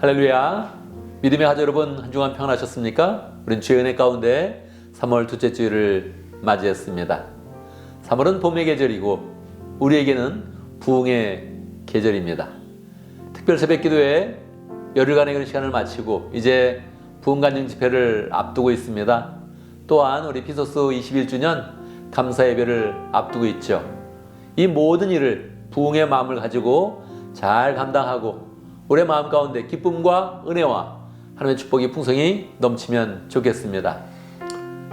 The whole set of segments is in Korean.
할렐루야. 믿음의 가족 여러분, 한 주간 평안하셨습니까? 우린 주의 은혜 가운데 3월 둘째 주일을 맞이했습니다. 3월은 봄의 계절이고 우리에게는 부흥의 계절입니다. 특별 새벽 기도회 열흘간의 그런 시간을 마치고 이제 부흥간증 집회를 앞두고 있습니다. 또한 우리 피소스 21주년 감사 예배를 앞두고 있죠. 이 모든 일을 부흥의 마음을 가지고 잘 감당하고 우리의 마음 가운데 기쁨과 은혜와 하나님의 축복이 풍성히 넘치면 좋겠습니다.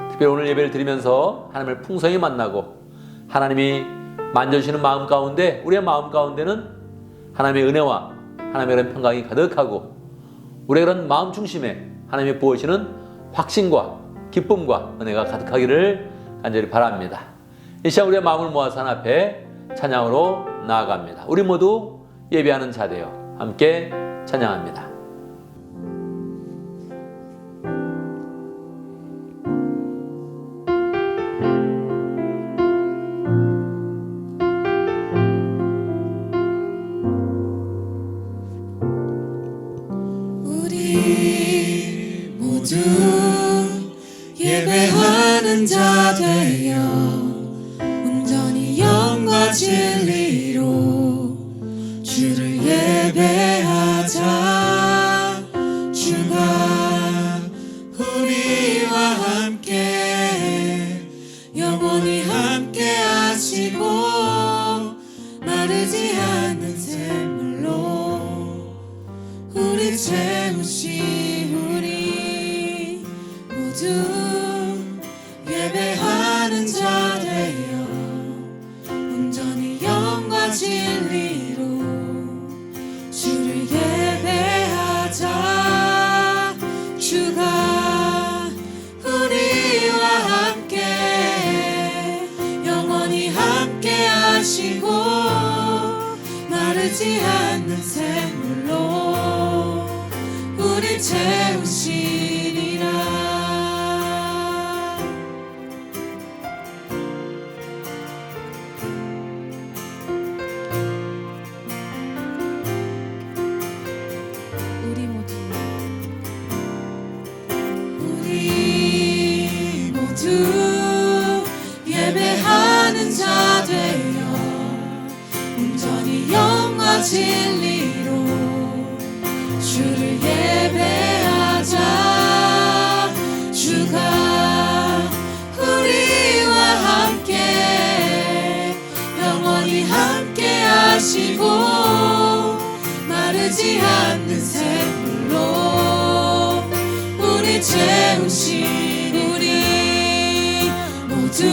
특별히 오늘 예배를 드리면서 하나님을 풍성히 만나고 하나님이 만져주시는 마음 가운데 우리의 마음 가운데는 하나님의 은혜와 하나님의 그런 평강이 가득하고 우리의 그런 마음 중심에 하나님이 부어주시는 확신과 기쁨과 은혜가 가득하기를 간절히 바랍니다. 이 시간 우리의 마음을 모아서 하나님 앞에 찬양으로 나아갑니다. 우리 모두 예배하는 자 되어 함께 찬양합니다. 우리 모두 예배하는 자 되어 온전히 영과 진리로 주를 예배하자. 주가 우리와 함께 영원히 함께 하시고 마르지 않는 샘물로 우리 채우시. 우리 모두 예배하는 자 되어 온전히 영과 진리로 주를 예배하자. 주가 우리와 함께 영원히 함께 하시고 마르지 않는 샘물로 우리 채우시리라. 우리 모두 예배하는 자 되어 온전히 영과 진리로 주를 예배하자. 주가 우리와 함께 영원히 함께 하시고 마르지 않는 샘물로 우리 채우시. 우리 모두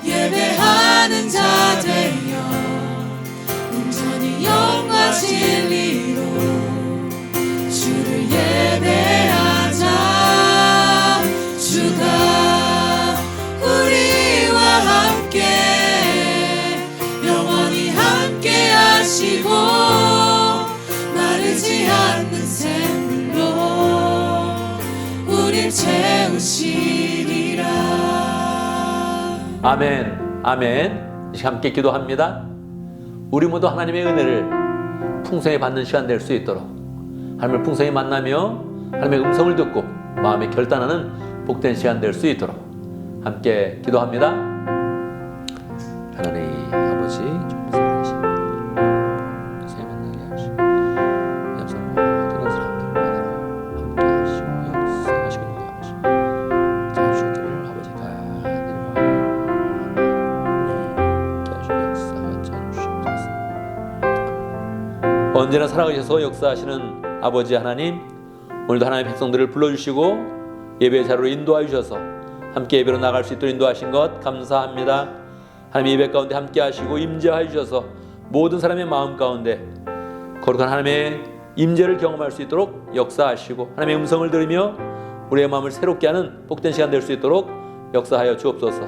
예배하는 자 되어 온전히 영과 진리로 주를 예배하자. 주가 우리와 함께 영원히 함께 하시고 마르지 않는 샘물로 우릴 채우시리라. 아멘, 아멘. 이 시간 함께 기도합니다. 우리 모두 하나님의 은혜를 풍성히 받는 시간 될 수 있도록 하나님을 풍성히 만나며 하나님의 음성을 듣고 마음에 결단하는 복된 시간 될 수 있도록 함께 기도합니다. 하나님 아버지 좀 살아계십니다. 풍성히 만나게 하시고 엽산과 모든 사람들마다 함께 하시고 역사하시고 인도하시고 자주시기를 아버지가 내려와 언제나 살아가셔서 역사하시는 아버지 하나님, 오늘도 하나님의 백성들을 불러주시고 예배의 자리로 인도하여 주셔서 함께 예배로 나갈 수 있도록 인도하신 것 감사합니다. 하나님 예배 가운데 함께 하시고 임재하여 주셔서 모든 사람의 마음 가운데 거룩한 하나님의 임재를 경험할 수 있도록 역사하시고 하나님의 음성을 들으며 우리의 마음을 새롭게 하는 복된 시간 될 수 있도록 역사하여 주옵소서.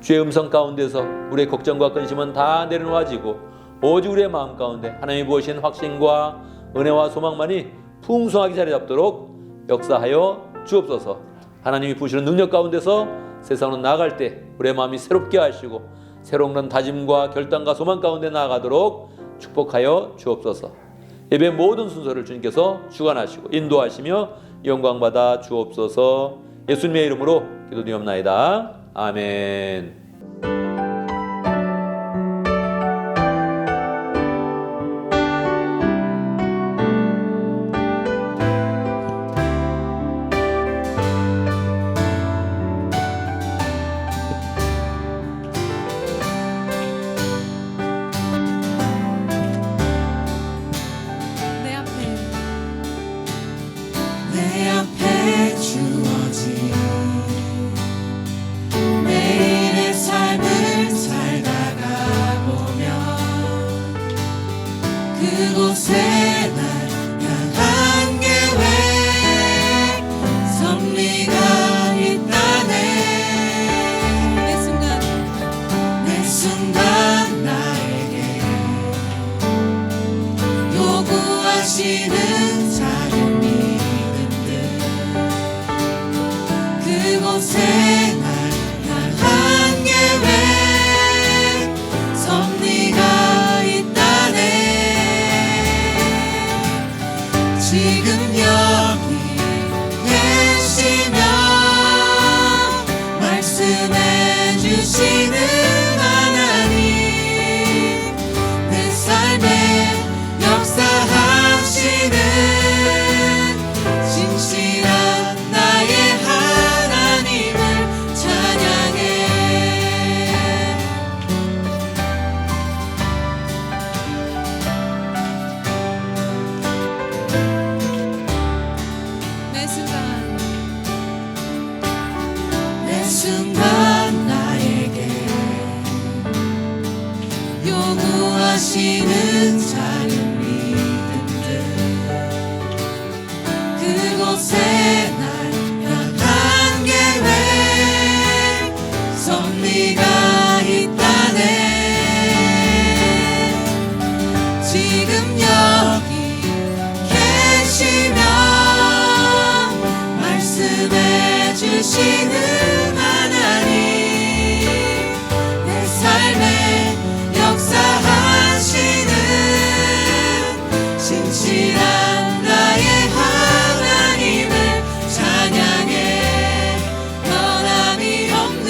주의 음성 가운데서 우리의 걱정과 근심은 다 내려놓아지고 오직 우리의 마음 가운데 하나님이 부으신 확신과 은혜와 소망만이 풍성하게 자리 잡도록 역사하여 주옵소서. 하나님이 부으시는 능력 가운데서 세상으로 나아갈 때 우리의 마음이 새롭게 하시고 새로운 그런 다짐과 결단과 소망 가운데 나아가도록 축복하여 주옵소서. 예배 모든 순서를 주님께서 주관하시고 인도하시며 영광받아 주옵소서. 예수님의 이름으로 기도드리옵나이다. 아멘. 내 앞에 주어진 매일의 삶을 살다가 보면 그곳에 날 향한 계획 섭리가 있다네. 매 순간 나에게 요구하시는 자유 그곳에 날 향한 계획 섭리가 있다네. 지금 여기 계시며 말씀해 주시는 하나님 내 삶에 역사하시는 진실한 나의 하나님을 찬양해. 매 순간 나에게 요구하시는 자유 믿음들 그곳에 날 향한 계획 섭리가 있다네. 지금 여기 계시며 말씀해 주시는 하나님 내 삶에 역사하시는 진실한 나의 하나님을 찬양해. 변함이 없는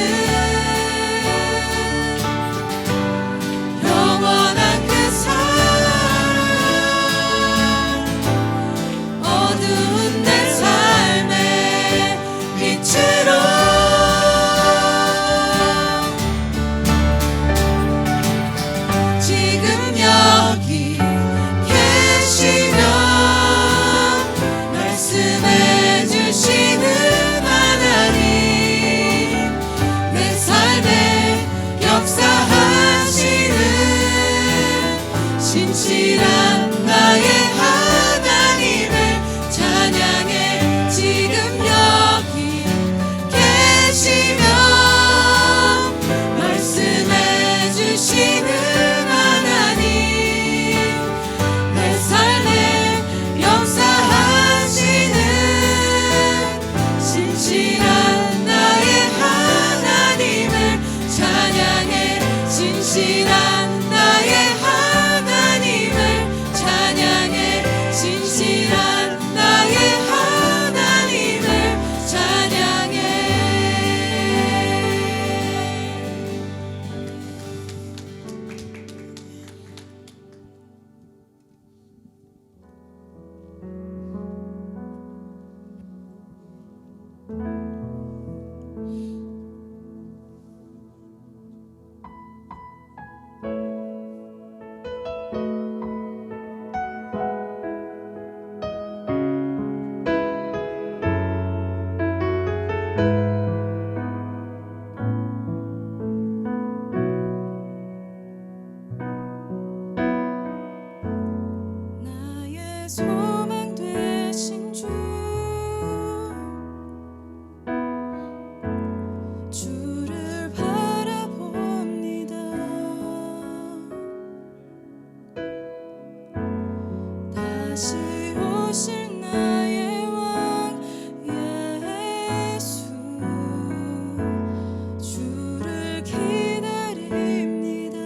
영원한 그 사랑 어두운 내 삶의 빛으로 지금 여기 계시며 말씀해 주시는 하나님 내 삶에 역사하시는 진실한 나의 하나님을 찬양해. 지금 여기 계시며 말씀해 주시는 하나님 내 삶에 역사하시는 진실한 나의 하나님을 찬양해. 진실한 나의 하나님을 찬양해. 진실한 나의 하나님을 찬양해. 나의 소망 되신 주 주를 바라봅니다. 다시 오실 나의 왕 예수 주를 기다립니다.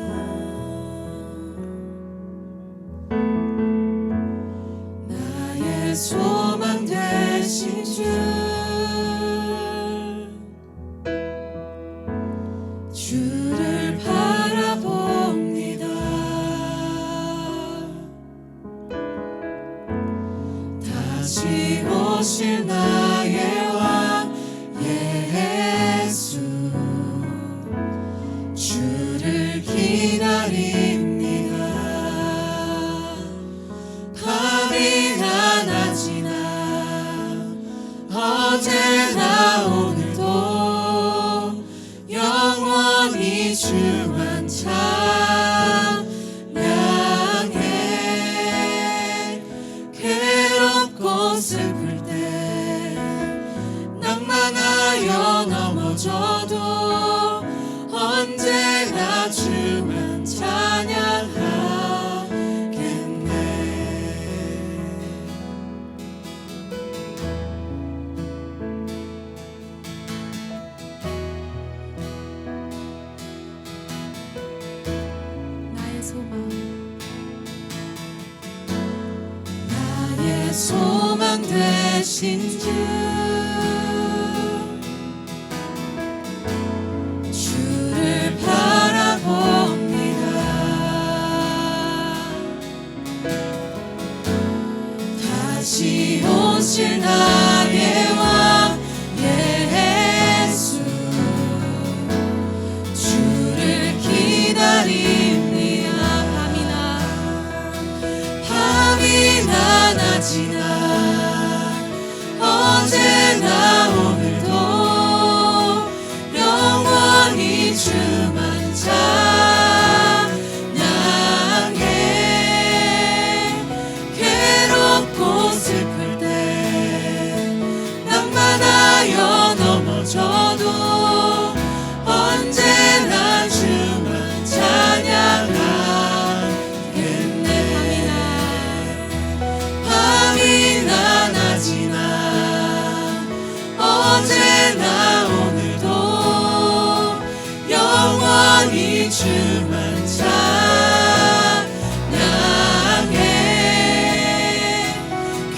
기다립니다. 밤이나 낮이나 어제나 오늘도 영원히 주만 찬양해. 괴롭고 슬플 때 낭만하여 넘어져도 언제나 주만 찬양하겠네. 나의 소망, 나의 소망 되신 주, 주를 바라봅니다. 다시 오실 나의 왕 예수, 주를 기다립니다. 밤이나 낮이나 어제나 오늘도 영원히 주만 찬양해. 괴롭고 슬플 때 낭만하여 넘어져도 언제나 주만 찬양하겠네. 밤이나 낮이나 어제나 오늘도 영원히 주만 찬양해.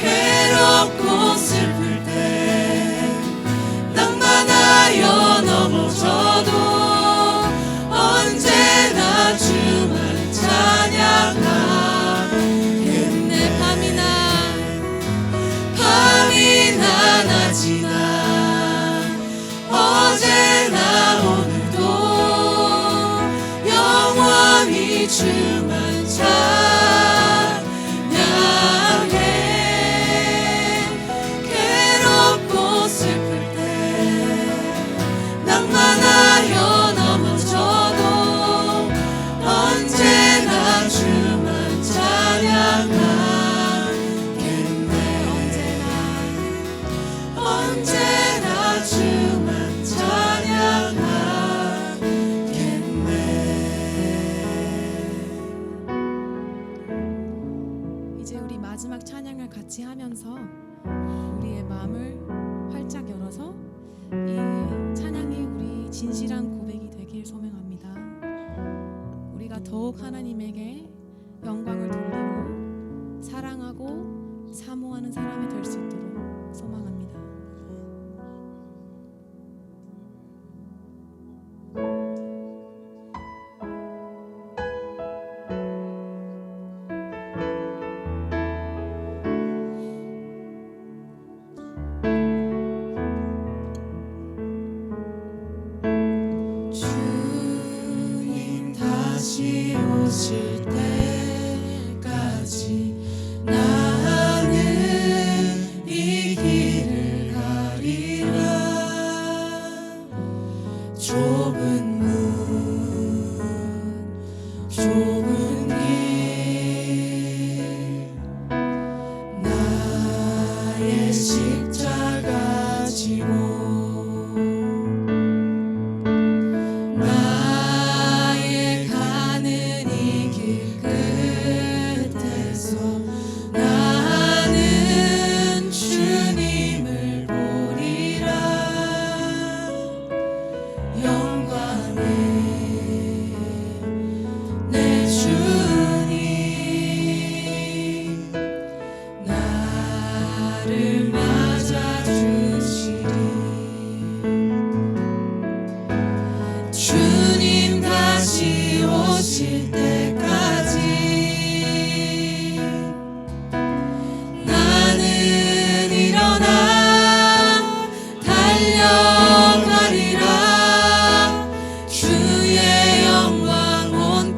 괴롭고 슬플 때 낭만하여 넘어져도 언제나 주만 찬양하겠네. 밤이나 낮이나 어제나 오늘도 영원히 주만 찬양해. 괴롭고 슬플 때 낭만하여 넘어져도 언제나 주만 찬양하겠네. 언제나 주만 찬양하겠네. 이제 우리 마지막 찬양을 같이 하면서 우리의 마음을 활짝 열어서 이 찬양이 우리 진실한 고백이 되길 소명합니다. 우리가 더욱 하나님에게 영광을 돌리고 사랑하고 사모하는 사람이 될 수 있도록 소망합니다. 주님 다시 오실 때까지 나는 이 길을 가리라. 좁은 문, 좁은 길, 나의 십자가 지고 나의 가는 이 길 끝에서 나는 주님을 보리라. 영광의 내 주님 나를 맞아주시리. 주님 다시 오실 때까지 나는 일어나 달려가리라. 주의 영광 온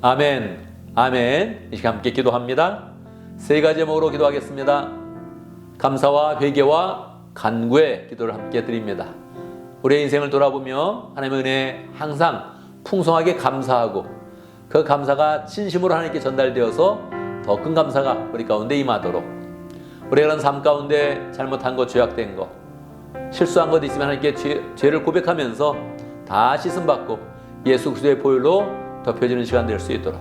아멘, 아멘. 이 시간 함께 기도합니다. 세 가지 제목으로 기도하겠습니다. 감사와 회개와 간구의 기도를 함께 드립니다. 우리의 인생을 돌아보며 하나님의 은혜에 항상 풍성하게 감사하고 그 감사가 진심으로 하나님께 전달되어서 더 큰 감사가 우리 가운데 임하도록, 우리가 그런 삶 가운데 잘못한 것, 죄악된 것, 실수한 것 있으면 하나님께 죄를 고백하면서 다 씻음받고 예수 그리스도의 보혈로 덮여지는 시간 될 수 있도록,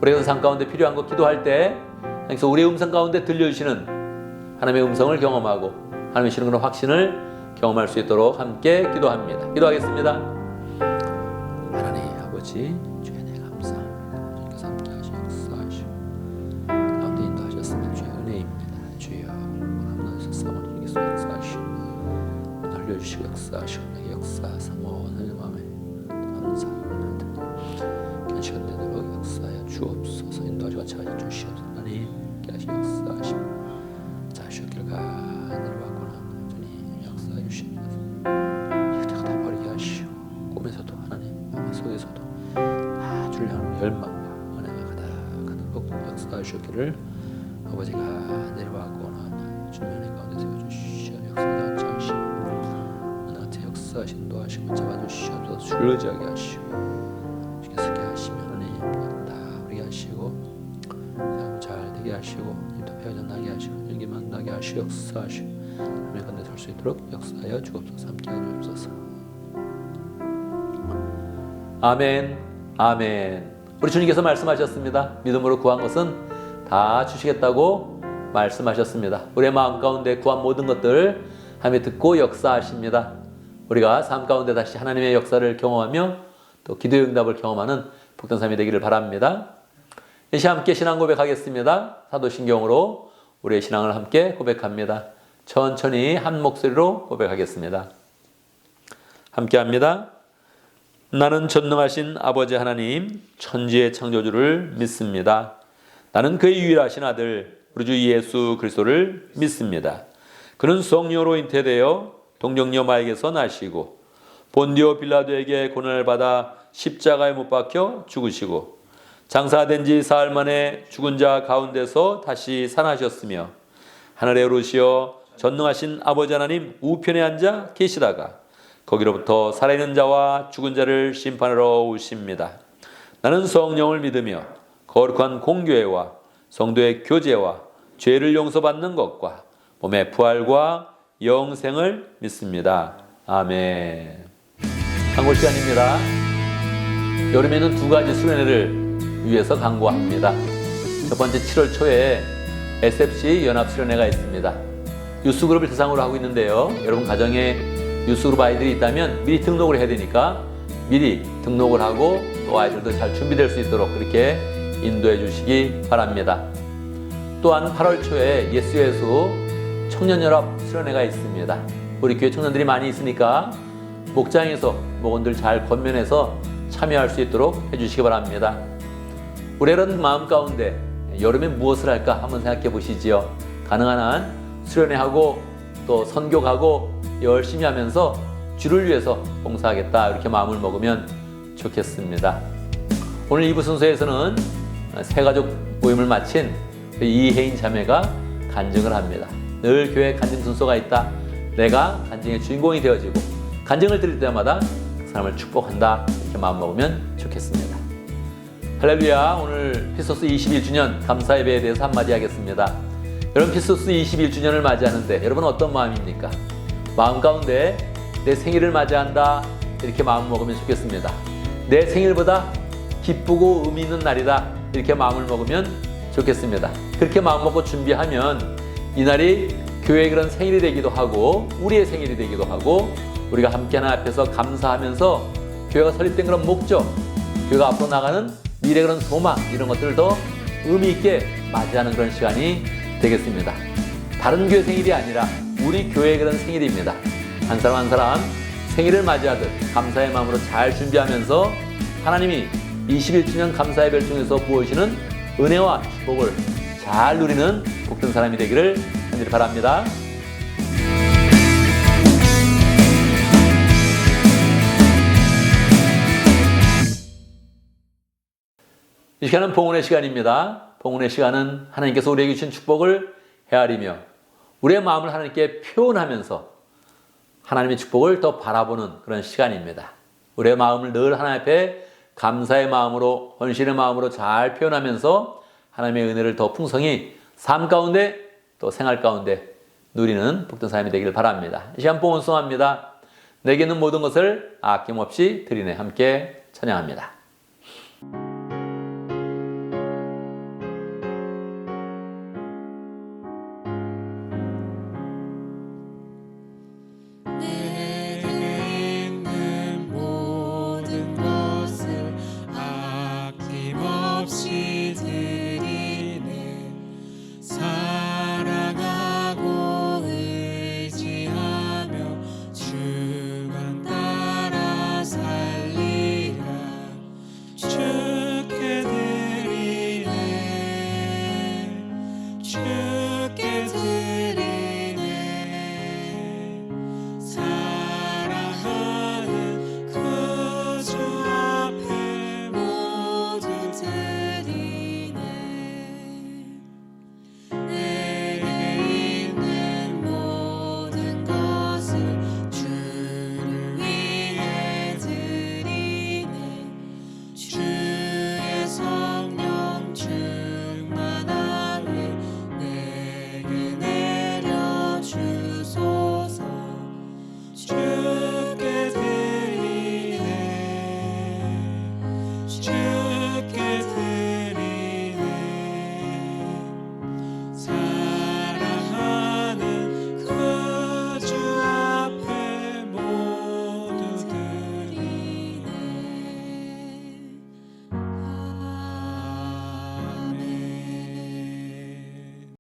우리가 그 삶 가운데 필요한 것 기도할 때 하나님께서 우리의 음성 가운데 들려주시는 하나님의 음성을 경험하고 하나님의 주시는 그런 확신을 경험할 수 있도록 함께 기도합니다. 기도하겠습니다. 하나님 아버지, 주의 은혜 감사합니다. 주님께서 함께 하시고 역사하시고 가운데 인도하셨습니다. 주의 은혜입니다. 주여 하나님께서 사모님께서 역사하시고 알려주시고 역사하시고 내게 역사 사모하는 마음에 감사합니다. 긴 시간 되도록 역사하여 주옵소서. 인도하시고 찾아 주시옵소서. 하나님 함께 하시고 역사하시고 자주길 가내려왔구나. 주님 역사해 주시옵소서. 이것저것 다 버리게 하시오. 꿈에서도 하나님 마음 속에서도 다 주려는 열망과 은혜가 가득하도록 역사하시기를 아버지가 내려왔구나. 주님의 은혜 가운데 세워주시오. 역사하여 자시오. 은혜한테 역사하신 인도하시고 잡아주시옵소서. 줄여지게 하시오. 주께 서게 하시면 하나님 다 우리게 하시고 잘 되게 하시고 또 배워져나게 하시고 연기만 나게 하시고 역사하시고 하나님의 건데 설 수 있도록 역사하여 주옵소서. 함께 하옵소서. 아멘, 아멘. 우리 주님께서 말씀하셨습니다. 믿음으로 구한 것은 다 주시겠다고 말씀하셨습니다. 우리의 마음 가운데 구한 모든 것들 하나님이 듣고 역사하십니다. 우리가 삶 가운데 다시 하나님의 역사를 경험하며 또 기도의 응답을 경험하는 복된 삶이 되기를 바랍니다. 이 시간 함께 신앙 고백하겠습니다. 사도신경으로 우리의 신앙을 함께 고백합니다. 천천히 한 목소리로 고백하겠습니다. 함께 합니다. 나는 전능하신 아버지 하나님 천지의 창조주를 믿습니다. 나는 그의 유일하신 아들 우리 주 예수 그리스도를 믿습니다. 그는 성령으로 잉태되어 동정녀 마에게서 나시고 본디오 빌라도에게 고난을 받아 십자가에 못 박혀 죽으시고 장사된 지 사흘 만에 죽은 자 가운데서 다시 살아나셨으며 하늘에 오르시어 전능하신 아버지 하나님 우편에 앉아 계시다가 거기로부터 살아있는 자와 죽은 자를 심판하러 오십니다. 나는 성령을 믿으며 거룩한 공교회와 성도의 교제와 죄를 용서받는 것과 몸의 부활과 영생을 믿습니다. 아멘. 강골 시간입니다. 여름에는 두 가지 수련회를 위해서 강구합니다. 첫 번째 7월 초에 SFC 연합 수련회가 있습니다. 유스그룹을 대상으로 하고 있는데요. 여러분 가정에 유스그룹 아이들이 있다면 미리 등록을 해야 되니까 미리 등록을 하고 또 아이들도 잘 준비될 수 있도록 그렇게 인도해 주시기 바랍니다. 또한 8월 초에 예수 청년연합 수련회가 있습니다. 우리 교회 청년들이 많이 있으니까 목장에서 목원들 잘 권면해서 참여할 수 있도록 해주시기 바랍니다. 우리 이런 마음 가운데 여름에 무엇을 할까 한번 생각해 보시지요. 가능한 한 수련회하고 또 선교 가고 열심히 하면서 주를 위해서 봉사하겠다 이렇게 마음을 먹으면 좋겠습니다. 오늘 2부 순서에서는 새가족 모임을 마친 이혜인 자매가 간증을 합니다. 늘 교회 간증 순서가 있다. 내가 간증의 주인공이 되어지고 간증을 드릴 때마다 그 사람을 축복한다 이렇게 마음 먹으면 좋겠습니다. 할렐루야. 오늘 피스토스 21주년 감사 예배에 대해서 한마디 하겠습니다. 여러분 피스토스 21주년을 맞이하는데 여러분 어떤 마음입니까? 마음 가운데 내 생일을 맞이한다 이렇게 마음 먹으면 좋겠습니다. 내 생일보다 기쁘고 의미 있는 날이다 이렇게 마음을 먹으면 좋겠습니다. 그렇게 마음 먹고 준비하면 이날이 교회의 그런 생일이 되기도 하고 우리의 생일이 되기도 하고 우리가 함께 하나 앞에서 감사하면서 교회가 설립된 그런 목적, 교회가 앞으로 나가는 미래 그런 소망 이런 것들을 더 의미 있게 맞이하는 그런 시간이 되겠습니다. 다른 교회 생일이 아니라 우리 교회의 그런 생일입니다. 한 사람 한 사람 생일을 맞이하듯 감사의 마음으로 잘 준비하면서 하나님이 21주년 감사 예배를 통해서 부어주시는 은혜와 축복을 잘 누리는 복된 사람이 되기를 간절히 바랍니다. 이 시간은 봉헌의 시간입니다. 봉헌의 시간은 하나님께서 우리에게 주신 축복을 헤아리며 우리의 마음을 하나님께 표현하면서 하나님의 축복을 더 바라보는 그런 시간입니다. 우리의 마음을 늘 하나님 앞에 감사의 마음으로, 헌신의 마음으로 잘 표현하면서 하나님의 은혜를 더 풍성히 삶 가운데 또 생활 가운데 누리는 복된 삶이 되기를 바랍니다. 이 시간 봉헌송합니다. 내게 있는 모든 것을 아낌없이 드리네. 함께 찬양합니다. 내게 있는 모든 것을 아낌없이 드리네. 사랑하고 의지하며 주만 따라 살리라. 주께 드리네. 주께 드리네. 사랑하는 구주 앞에 모두 드리네. 내게 있는 모든 것을 주를 위해 드리네. 주의 성령 충만하게 내게 내려주소서. 주께 드리네. 주께 드리네. 사랑하는 구주 앞에 모두 드리네. 아멘.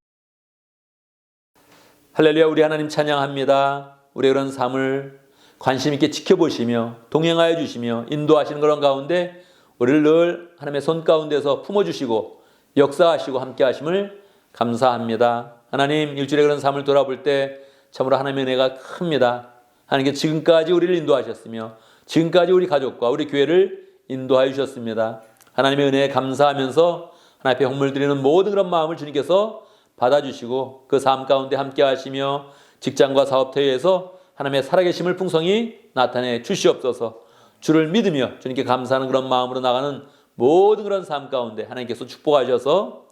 할렐루야. 우리 하나님 찬양합니다. 우리의 그런 삶을 관심 있게 지켜보시며 동행하여 주시며 인도하시는 그런 가운데 우리를 늘 하나님의 손 가운데서 품어주시고 역사하시고 함께 하심을 감사합니다. 하나님, 일주일의 그런 삶을 돌아볼 때 참으로 하나님의 은혜가 큽니다. 하나님께 지금까지 우리를 인도하셨으며 지금까지 우리 가족과 우리 교회를 인도하여 주셨습니다. 하나님의 은혜에 감사하면서 하나님 앞에 헌물 드리는 모든 그런 마음을 주님께서 받아주시고 그 삶 가운데 함께 하시며 직장과 사업터에서 하나님의 살아계심을 풍성히 나타내 주시옵소서. 주를 믿으며 주님께 감사하는 그런 마음으로 나가는 모든 그런 삶 가운데 하나님께서 축복하셔서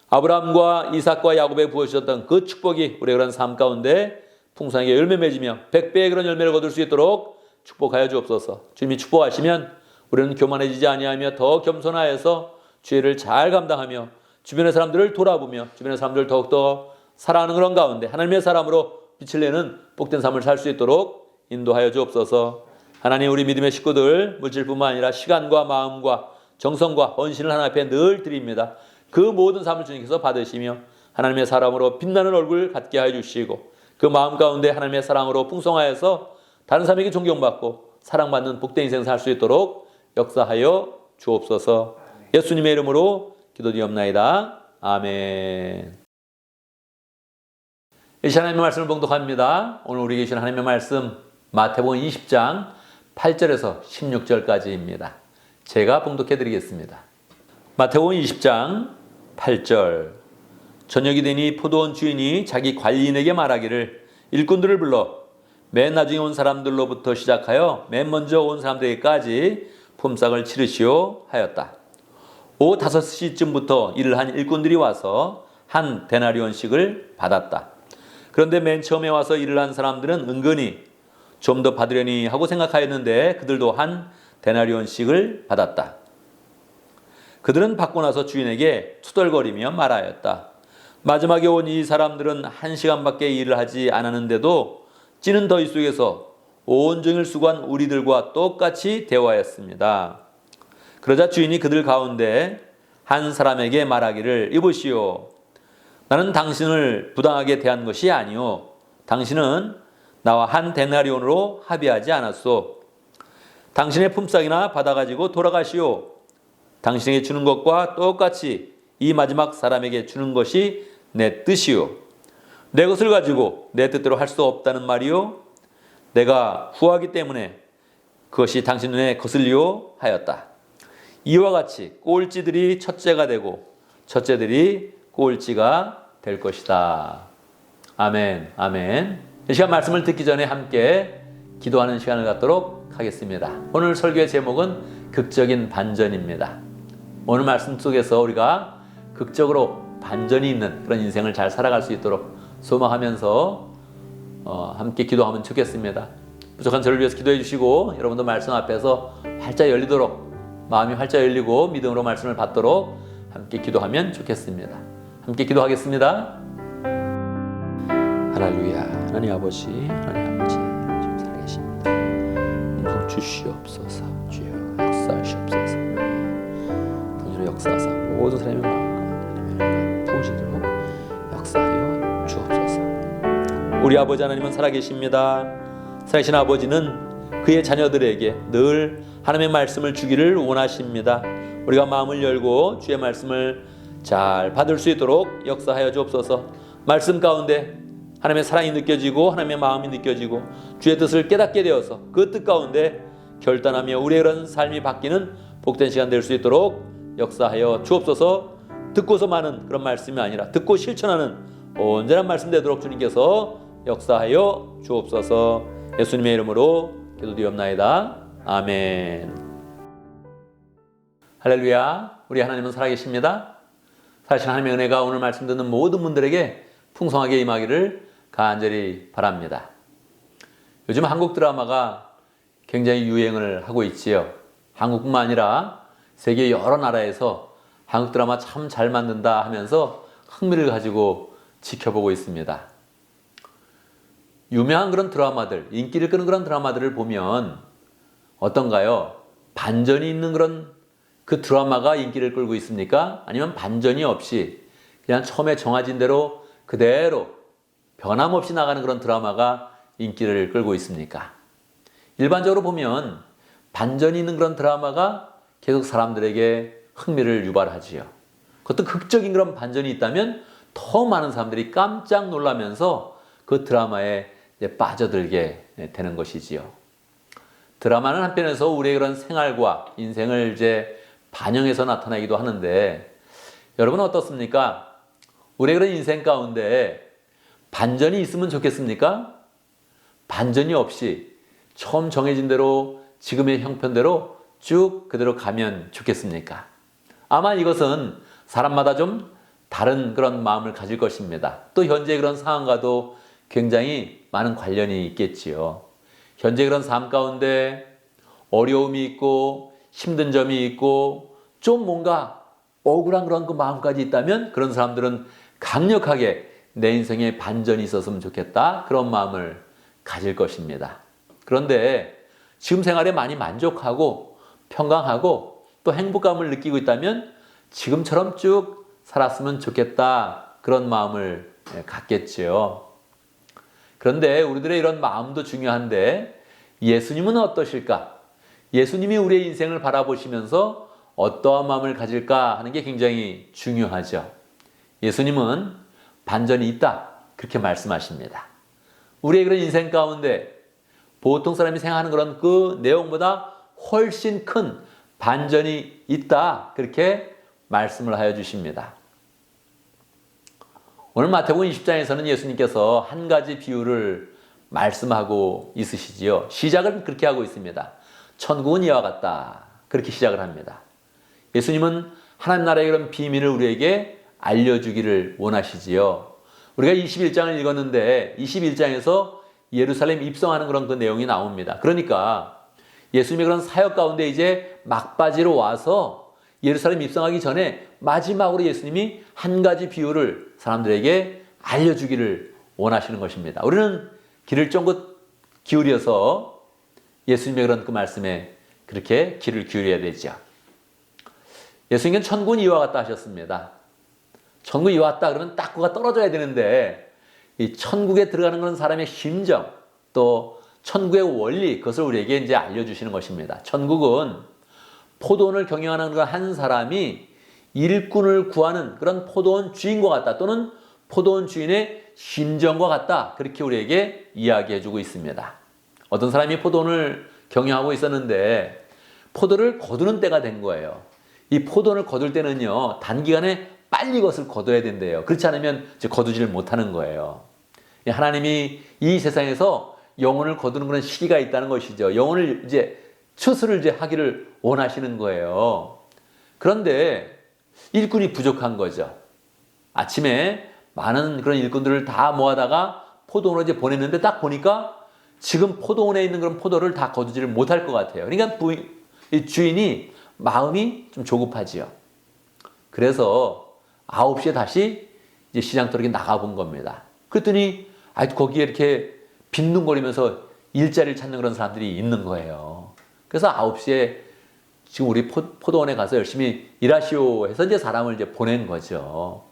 아브라함과 이삭과 야곱에 부어주셨던 그 축복이 우리의 그런 삶 가운데 풍성하게 열매 맺으며 100배의 그런 열매를 거둘 수 있도록 축복하여 주옵소서. 주님이 축복하시면 우리는 교만해지지 아니하며 더 겸손하여서 주의를 잘 감당하며 주변의 사람들을 돌아보며 주변의 사람들을 더욱더 사랑하는 그런 가운데 하나님의 사람으로 빛을 내는 복된 삶을 살 수 있도록 인도하여 주옵소서. 하나님, 우리 믿음의 식구들 물질뿐만 아니라 시간과 마음과 정성과 헌신을 하나님 앞에 늘 드립니다. 그 모든 삶을 주님께서 받으시며 하나님의 사람으로 빛나는 얼굴 갖게 하여 주시고 그 마음 가운데 하나님의 사랑으로 풍성하여서 다른 사람에게 존경받고 사랑받는 복된 인생 살 수 있도록 역사하여 주옵소서. 예수님의 이름으로 기도드리옵나이다. 아멘. 이 시간 하나님의 말씀을 봉독합니다. 오늘 우리 계신 하나님의 말씀 마태복음 20장 8절에서 16절까지입니다. 제가 봉독해 드리겠습니다. 마태복음 20장 8절. 저녁이 되니 포도원 주인이 자기 관리인에게 말하기를 일꾼들을 불러 맨 나중에 온 사람들로부터 시작하여 맨 먼저 온 사람들에게까지 품삯을 치르시오 하였다. 오후 5시쯤부터 일을 한 일꾼들이 와서 한 데나리온씩을 받았다. 그런데 맨 처음에 와서 일을 한 사람들은 은근히 좀 더 받으려니 하고 생각하였는데 그들도 한 데나리온씩을 받았다. 그들은 받고 나서 주인에게 투덜거리며 말하였다. 마지막에 온 이 사람들은 1시간밖에 일을 하지 않았는데도 찌는 더위 속에서 온종일 수고한 우리들과 똑같이 대화했습니다. 그러자 주인이 그들 가운데 한 사람에게 말하기를 이보시오. 나는 당신을 부당하게 대한 것이 아니오. 당신은 나와 한 데나리온으로 합의하지 않았소. 당신의 품삯이나 받아가지고 돌아가시오. 당신에게 주는 것과 똑같이 이 마지막 사람에게 주는 것이 내 뜻이오. 내 것을 가지고 내 뜻대로 할 수 없다는 말이오. 내가 후하기 때문에 그것이 당신 눈에 거슬리오 하였다. 이와 같이 꼴찌들이 첫째가 되고 첫째들이 꼴찌가 될 것이다. 아멘, 아멘. 이 시간 말씀을 듣기 전에 함께 기도하는 시간을 갖도록 하겠습니다. 오늘 설교의 제목은 극적인 반전입니다. 오늘 말씀 속에서 우리가 극적으로 반전이 있는 그런 인생을 잘 살아갈 수 있도록 소망하면서 함께 기도하면 좋겠습니다. 부족한 저를 위해서 기도해 주시고 여러분도 말씀 앞에서 활짝 열리도록 마음이 활짝 열리고 믿음으로 말씀을 받도록 함께 기도하면 좋겠습니다. 함께 기도하겠습니다. 할렐루야. 하나님 아버지, 하나님 아버지, 지금 살아계십니다. 음성 주시옵소서. 주여 역사하시옵소서. 당신의 역사하사 모든 사람의 마음과 부으시도록 역사하여 주옵소서. 우리 아버지 하나님은 살아계십니다. 살아계신 아버지는 그의 자녀들에게 늘 하나님의 말씀을 주기를 원하십니다. 우리가 마음을 열고 주의 말씀을 잘 받을 수 있도록 역사하여 주옵소서. 말씀 가운데 하나님의 사랑이 느껴지고 하나님의 마음이 느껴지고 주의 뜻을 깨닫게 되어서 그 뜻 가운데 결단하며 우리의 그런 삶이 바뀌는 복된 시간 될 수 있도록 역사하여 주옵소서. 듣고서 많은 그런 말씀이 아니라 듣고 실천하는 온전한 말씀 되도록 주님께서 역사하여 주옵소서. 예수님의 이름으로 기도드리옵나이다. 아멘. 할렐루야. 우리 하나님은 살아계십니다. 사실 하나님의 은혜가 오늘 말씀 듣는 모든 분들에게 풍성하게 임하기를 간절히 바랍니다. 요즘 한국 드라마가 굉장히 유행을 하고 있지요. 한국뿐만 아니라 세계 여러 나라에서 한국 드라마 참 잘 만든다 하면서 흥미를 가지고 지켜보고 있습니다. 유명한 그런 드라마들, 인기를 끄는 그런 드라마들을 보면 어떤가요? 반전이 있는 그런 그 드라마가 인기를 끌고 있습니까? 아니면 반전이 없이 그냥 처음에 정해진 대로 그대로 변함없이 나가는 그런 드라마가 인기를 끌고 있습니까? 일반적으로 보면 반전이 있는 그런 드라마가 계속 사람들에게 흥미를 유발하지요. 그것도 극적인 그런 반전이 있다면 더 많은 사람들이 깜짝 놀라면서 그 드라마에 빠져들게 되는 것이지요. 드라마는 한편에서 우리의 그런 생활과 인생을 이제 반영해서 나타나기도 하는데 여러분은 어떻습니까? 우리의 그런 인생 가운데 반전이 있으면 좋겠습니까? 반전이 없이 처음 정해진 대로 지금의 형편대로 쭉 그대로 가면 좋겠습니까? 아마 이것은 사람마다 좀 다른 그런 마음을 가질 것입니다. 또 현재 그런 상황과도 굉장히 많은 관련이 있겠지요. 현재 그런 삶 가운데 어려움이 있고 힘든 점이 있고 좀 뭔가 억울한 그런 그 마음까지 있다면 그런 사람들은 강력하게 내 인생에 반전이 있었으면 좋겠다 그런 마음을 가질 것입니다. 그런데 지금 생활에 많이 만족하고 평강하고 또 행복감을 느끼고 있다면 지금처럼 쭉 살았으면 좋겠다 그런 마음을 갖겠지요. 그런데 우리들의 이런 마음도 중요한데 예수님은 어떠실까? 예수님이 우리의 인생을 바라보시면서 어떠한 마음을 가질까 하는 게 굉장히 중요하죠. 예수님은 반전이 있다 그렇게 말씀하십니다. 우리의 그런 인생 가운데 보통 사람이 생각하는 그런 그 내용보다 훨씬 큰 반전이 있다 그렇게 말씀을 하여 주십니다. 오늘 마태복음 20장에서는 예수님께서 한 가지 비유를 말씀하고 있으시지요. 시작은 그렇게 하고 있습니다. 천국은 이와 같다 그렇게 시작을 합니다. 예수님은 하나님 나라의 그런 비밀을 우리에게 알려주기를 원하시지요. 우리가 21장을 읽었는데 21장에서 예루살렘 입성하는 그런 그 내용이 나옵니다. 그러니까 예수님의 그런 사역 가운데 이제 막바지로 와서 예루살렘 입성하기 전에 마지막으로 예수님이 한 가지 비유를 사람들에게 알려주기를 원하시는 것입니다. 우리는 귀를 쫑긋 기울여서 예수님의 그런 그 말씀에 그렇게 귀를 기울여야 되죠. 예수님은 천국은 이와 같다 하셨습니다. 천국이 이와 같다 그러면 딱 그가 떨어져야 되는데 이 천국에 들어가는 그런 사람의 심정 또 천국의 원리 그것을 우리에게 이제 알려주시는 것입니다. 천국은 포도원을 경영하는 그런 한 사람이 일꾼을 구하는 그런 포도원 주인과 같다 또는 포도원 주인의 심정과 같다 그렇게 우리에게 이야기해 주고 있습니다. 어떤 사람이 포도원을 경영하고 있었는데 포도를 거두는 때가 된 거예요. 이 포도원을 거둘 때는요, 단기간에 빨리 것을 거둬야 된대요. 그렇지 않으면 이제 거두지를 못하는 거예요. 하나님이 이 세상에서 영혼을 거두는 그런 시기가 있다는 것이죠. 영혼을 이제 추수를 이제 하기를 원하시는 거예요. 그런데 일꾼이 부족한 거죠. 아침에 많은 그런 일꾼들을 다 모아다가 포도원으로 이제 보냈는데 딱 보니까 지금 포도원에 있는 그런 포도를 다 거두지를 못할 것 같아요. 그러니까 이 주인이 마음이 좀 조급하지요. 그래서 9시에 다시 이제 시장터로 나가본 겁니다. 그랬더니 거기에 이렇게 빈둥거리면서 일자리를 찾는 그런 사람들이 있는 거예요. 그래서 9시에 지금 우리 포도원에 가서 열심히 일하시오 해서 이제 사람을 이제 보낸 거죠.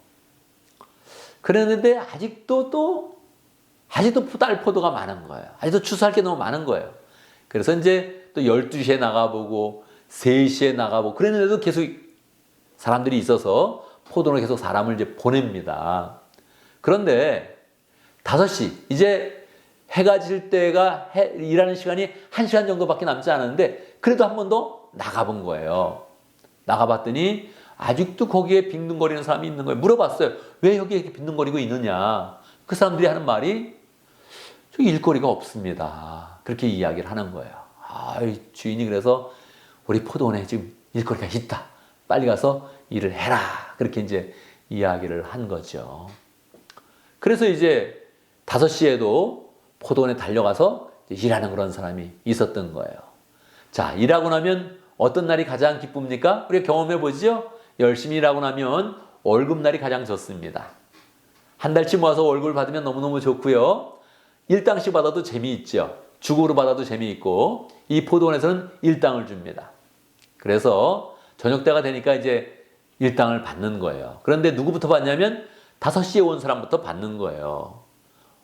그랬는데 아직도 딸포도가 많은 거예요. 아직도 추수할 게 너무 많은 거예요. 그래서 이제 또 12시에 나가보고 3시에 나가보고 그랬는데도 계속 사람들이 있어서 포도원에 계속 사람을 이제 보냅니다. 그런데 5시 이제 해가 질 때가 일하는 시간이 1시간 정도밖에 남지 않았는데 그래도 한 번 더 나가본 거예요. 나가봤더니 아직도 거기에 빈둥거리는 사람이 있는 거예요. 물어봤어요. 왜 여기 이렇게 빈둥거리고 있느냐. 그 사람들이 하는 말이 저기 일거리가 없습니다. 그렇게 이야기를 하는 거예요. 주인이 그래서 우리 포도원에 지금 일거리가 있다. 빨리 가서 일을 해라. 그렇게 이제 이야기를 한 거죠. 그래서 이제 5시에도 포도원에 달려가서 일하는 그런 사람이 있었던 거예요. 자, 일하고 나면 어떤 날이 가장 기쁩니까? 우리가 경험해 보죠? 열심히 일하고 나면 월급날이 가장 좋습니다. 한 달치 모아서 월급을 받으면 너무너무 좋고요. 일당씩 받아도 재미있죠. 주고로 받아도 재미있고 이 포도원에서는 일당을 줍니다. 그래서 저녁 때가 되니까 이제 일당을 받는 거예요. 그런데 누구부터 받냐면 5시에 온 사람부터 받는 거예요.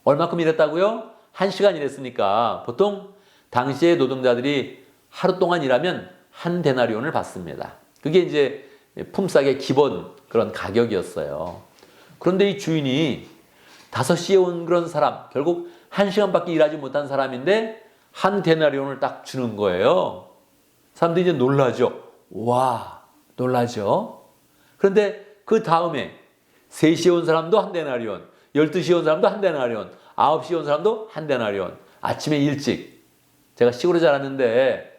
얼마큼 일했다고요? 1시간 일했으니까 보통 당시에 노동자들이 하루 동안 일하면 한 데나리온을 받습니다. 그게 이제 품삯의 기본 그런 가격이었어요. 그런데 이 주인이 5시에 온 그런 사람, 결국 1시간밖에 일하지 못한 사람인데 한 데나리온을 딱 주는 거예요. 사람들이 이제 놀라죠. 와, 놀라죠. 그런데 그 다음에 3시에 온 사람도 한 데나리온, 12시에 온 사람도 한 데나리온, 9시에 온 사람도 한 데나리온. 아침에 일찍. 제가 시골에 자랐는데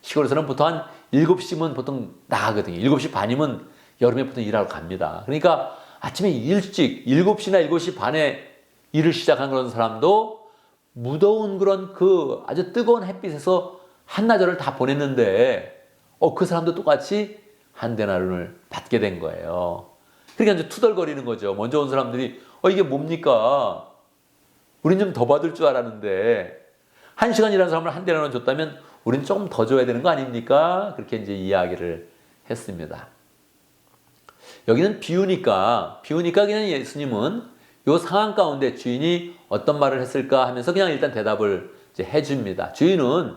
시골에서는 보통 한 7시면 보통 나가거든요. 7시 반이면 여름에 보통 일하러 갑니다. 그러니까 아침에 일찍 7시나 7시 반에 일을 시작한 그런 사람도 무더운 그런 그 아주 뜨거운 햇빛에서 한나절을 다 보냈는데 그 사람도 똑같이 한 데나리온을 받게 된 거예요. 그러니까 이제 투덜거리는 거죠. 먼저 온 사람들이 이게 뭡니까? 우린 좀 더 받을 줄 알았는데 1시간 일한 사람을 한 데나리온 줬다면 우린 조금 더 줘야 되는 거 아닙니까? 그렇게 이제 이야기를 했습니다. 여기는 비유니까 그냥 예수님은 이 상황 가운데 주인이 어떤 말을 했을까 하면서 그냥 일단 대답을 이제 해줍니다. 주인은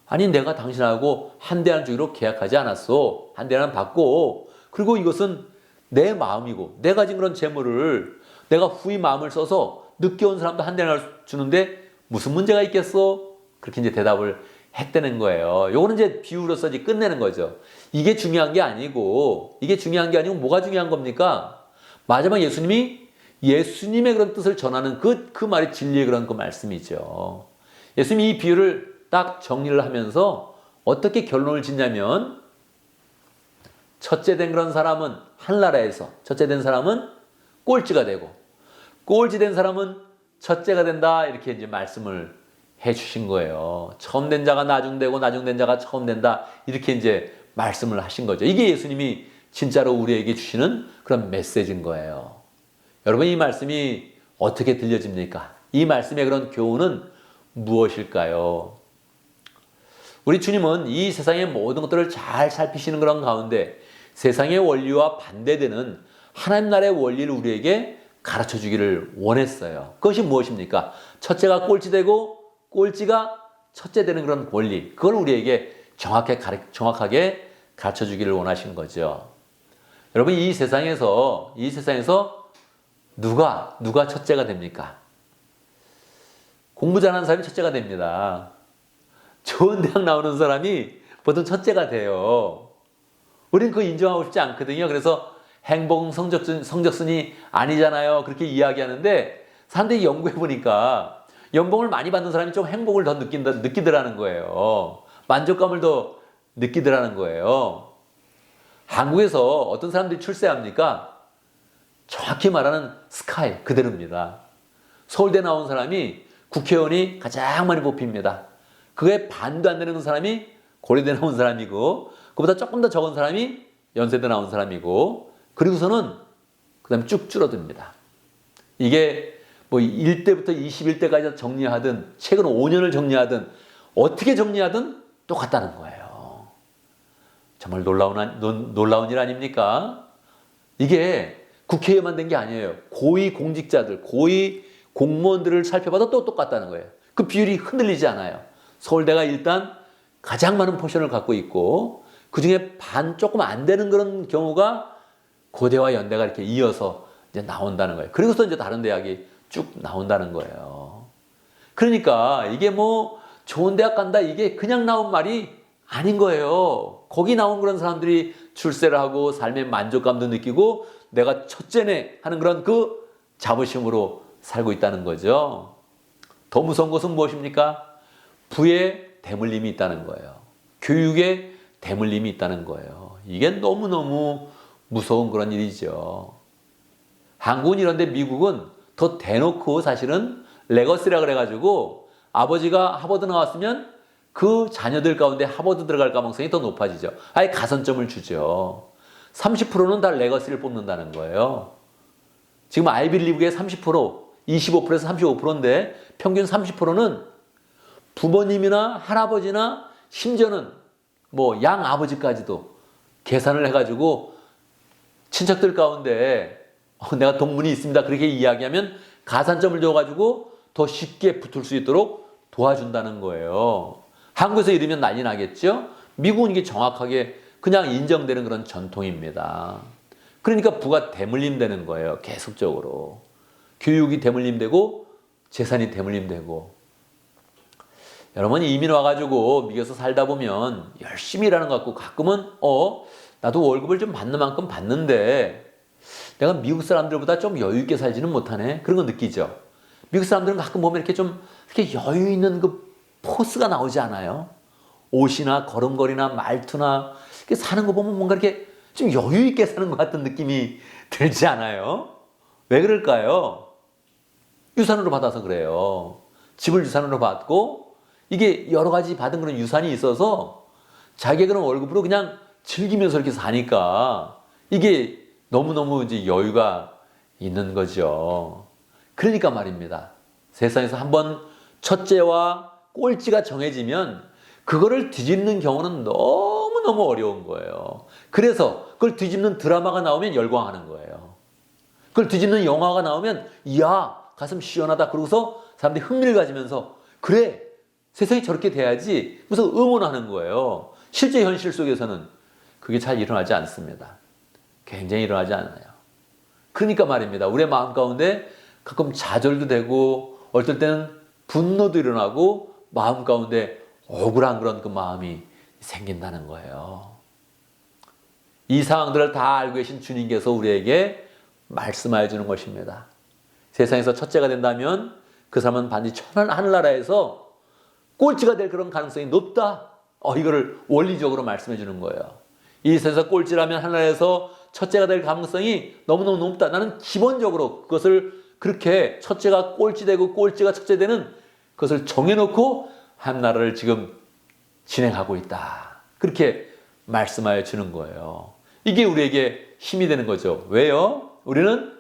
아니 내가 당신하고 한 데나리온 주기로 계약하지 않았어. 한 데나리온 받고 그리고 이것은 내 마음이고 내가 가진 그런 재물을 내가 후히 마음을 써서 늦게 온 사람도 한 데나리온 주는데 무슨 문제가 있겠어? 그렇게 이제 대답을 했다는 거예요. 요거는 이제 비유로서 이제 끝내는 거죠. 이게 중요한 게 아니고 뭐가 중요한 겁니까? 마지막 예수님의 그런 뜻을 전하는 그 말이 진리의 그런 그 말씀이죠. 예수님이 이 비유를 딱 정리를 하면서 어떻게 결론을 짓냐면 첫째 된 그런 사람은 한나라에서 첫째 된 사람은 꼴찌가 되고 꼴찌 된 사람은 첫째가 된다 이렇게 이제 말씀을 해주신 거예요. 처음 된 자가 나중되고 나중된 자가 처음 된다 이렇게 이제 말씀을 하신 거죠. 이게 예수님이 진짜로 우리에게 주시는 그런 메시지인 거예요. 여러분 이 말씀이 어떻게 들려집니까? 이 말씀의 그런 교훈은 무엇일까요? 우리 주님은 이 세상의 모든 것들을 잘 살피시는 그런 가운데 세상의 원리와 반대되는 하나님 나라의 원리를 우리에게 가르쳐 주기를 원했어요. 그것이 무엇입니까? 첫째가 꼴찌되고 꼴찌가 첫째 되는 그런 원리, 그걸 우리에게 정확하게 가르쳐 주기를 원하신 거죠. 여러분 이 세상에서 누가 첫째가 됩니까? 공부 잘하는 사람이 첫째가 됩니다. 좋은 대학 나오는 사람이 보통 첫째가 돼요. 우리는 그거 인정하고 싶지 않거든요. 그래서 행복은 성적순이 아니잖아요. 그렇게 이야기하는데 사람들이 연구해보니까 연봉을 많이 받는 사람이 좀 행복을 더 느끼더라는 거예요. 만족감을 더 느끼더라는 거예요. 한국에서 어떤 사람들이 출세합니까? 정확히 말하는 스카이 그대로입니다. 서울대 나온 사람이 국회의원이 가장 많이 뽑힙니다. 그게 반도 안 되는 사람이 고려대 나온 사람이고 그보다 조금 더 적은 사람이 연세대 나온 사람이고 그리고서는 그 다음에 쭉 줄어듭니다. 이게 뭐 1대부터 21대까지 정리하든 최근 5년을 정리하든 어떻게 정리하든 똑같다는 거예요. 정말 놀라운 일 아닙니까? 이게 국회에만 된 게 아니에요. 고위 공직자들, 고위 공무원들을 살펴봐도 또 똑같다는 거예요. 그 비율이 흔들리지 않아요. 서울대가 일단 가장 많은 포션을 갖고 있고 그 중에 반 조금 안 되는 그런 경우가 고대와 연대가 이렇게 이어서 이제 나온다는 거예요. 그리고서 이제 다른 대학이 쭉 나온다는 거예요. 그러니까 이게 뭐 좋은 대학 간다 이게 그냥 나온 말이 아닌 거예요. 거기 나온 그런 사람들이 출세를 하고 삶의 만족감도 느끼고 내가 첫째네 하는 그런 그 자부심으로 살고 있다는 거죠. 더 무서운 것은 무엇입니까? 부의 대물림이 있다는 거예요. 교육의 대물림이 있다는 거예요. 이게 너무너무 무서운 그런 일이죠. 한국은 이런데 미국은 더 대놓고 사실은 레거시라 그래가지고 아버지가 하버드 나왔으면 그 자녀들 가운데 하버드 들어갈 가능성이 더 높아지죠. 아예 가산점을 주죠. 30%는 다 레거시를 뽑는다는 거예요. 지금 아이비리그의 30%, 25%에서 35%인데 평균 30%는 부모님이나 할아버지나 심지어는 뭐 양아버지까지도 계산을 해가지고 친척들 가운데 내가 동문이 있습니다. 그렇게 이야기하면 가산점을 줘가지고 더 쉽게 붙을 수 있도록 도와준다는 거예요. 한국에서 이러면 난리 나겠죠? 미국은 이게 정확하게 그냥 인정되는 그런 전통입니다. 그러니까 부가 대물림되는 거예요. 계속적으로. 교육이 대물림되고 재산이 대물림되고. 여러분 이민 와가지고 미국에서 살다 보면 열심히 일하는 것 같고 가끔은 나도 월급을 좀 받는 만큼 받는데 내가 미국 사람들보다 좀 여유 있게 살지는 못하네. 그런 거 느끼죠. 미국 사람들은 가끔 보면 이렇게 좀 이렇게 여유 있는 그 포스가 나오지 않아요? 옷이나 걸음걸이나 말투나 이렇게 사는 거 보면 뭔가 이렇게 좀 여유 있게 사는 것 같은 느낌이 들지 않아요? 왜 그럴까요? 유산으로 받아서 그래요. 집을 유산으로 받고 이게 여러 가지 받은 그런 유산이 있어서 자기의 그런 월급으로 그냥 즐기면서 이렇게 사니까 이게 너무너무 이제 여유가 있는 거죠. 그러니까 말입니다. 세상에서 한번 첫째와 꼴찌가 정해지면 그거를 뒤집는 경우는 너무너무 어려운 거예요. 그래서 그걸 뒤집는 드라마가 나오면 열광하는 거예요. 그걸 뒤집는 영화가 나오면 이야 가슴 시원하다 그러고서 사람들이 흥미를 가지면서 그래 세상이 저렇게 돼야지 그래서 응원하는 거예요. 실제 현실 속에서는 그게 잘 일어나지 않습니다. 굉장히 일어나지 않아요. 그러니까 말입니다. 우리의 마음 가운데 가끔 좌절도 되고 어떨 때는 분노도 일어나고 마음 가운데 억울한 그런 그 마음이 생긴다는 거예요. 이 상황들을 다 알고 계신 주님께서 우리에게 말씀하여 주는 것입니다. 세상에서 첫째가 된다면 그 사람은 반드시 하늘나라에서 꼴찌가 될 그런 가능성이 높다. 이거를 원리적으로 말씀해 주는 거예요. 이 세상에서 꼴찌라면 하늘나라에서 첫째가 될 가능성이 너무너무 높다. 나는 기본적으로 그것을 그렇게 첫째가 꼴찌되고 꼴찌가 첫째 되는 그것을 정해놓고 하늘나라를 지금 진행하고 있다. 그렇게 말씀하여 주는 거예요. 이게 우리에게 힘이 되는 거죠. 왜요? 우리는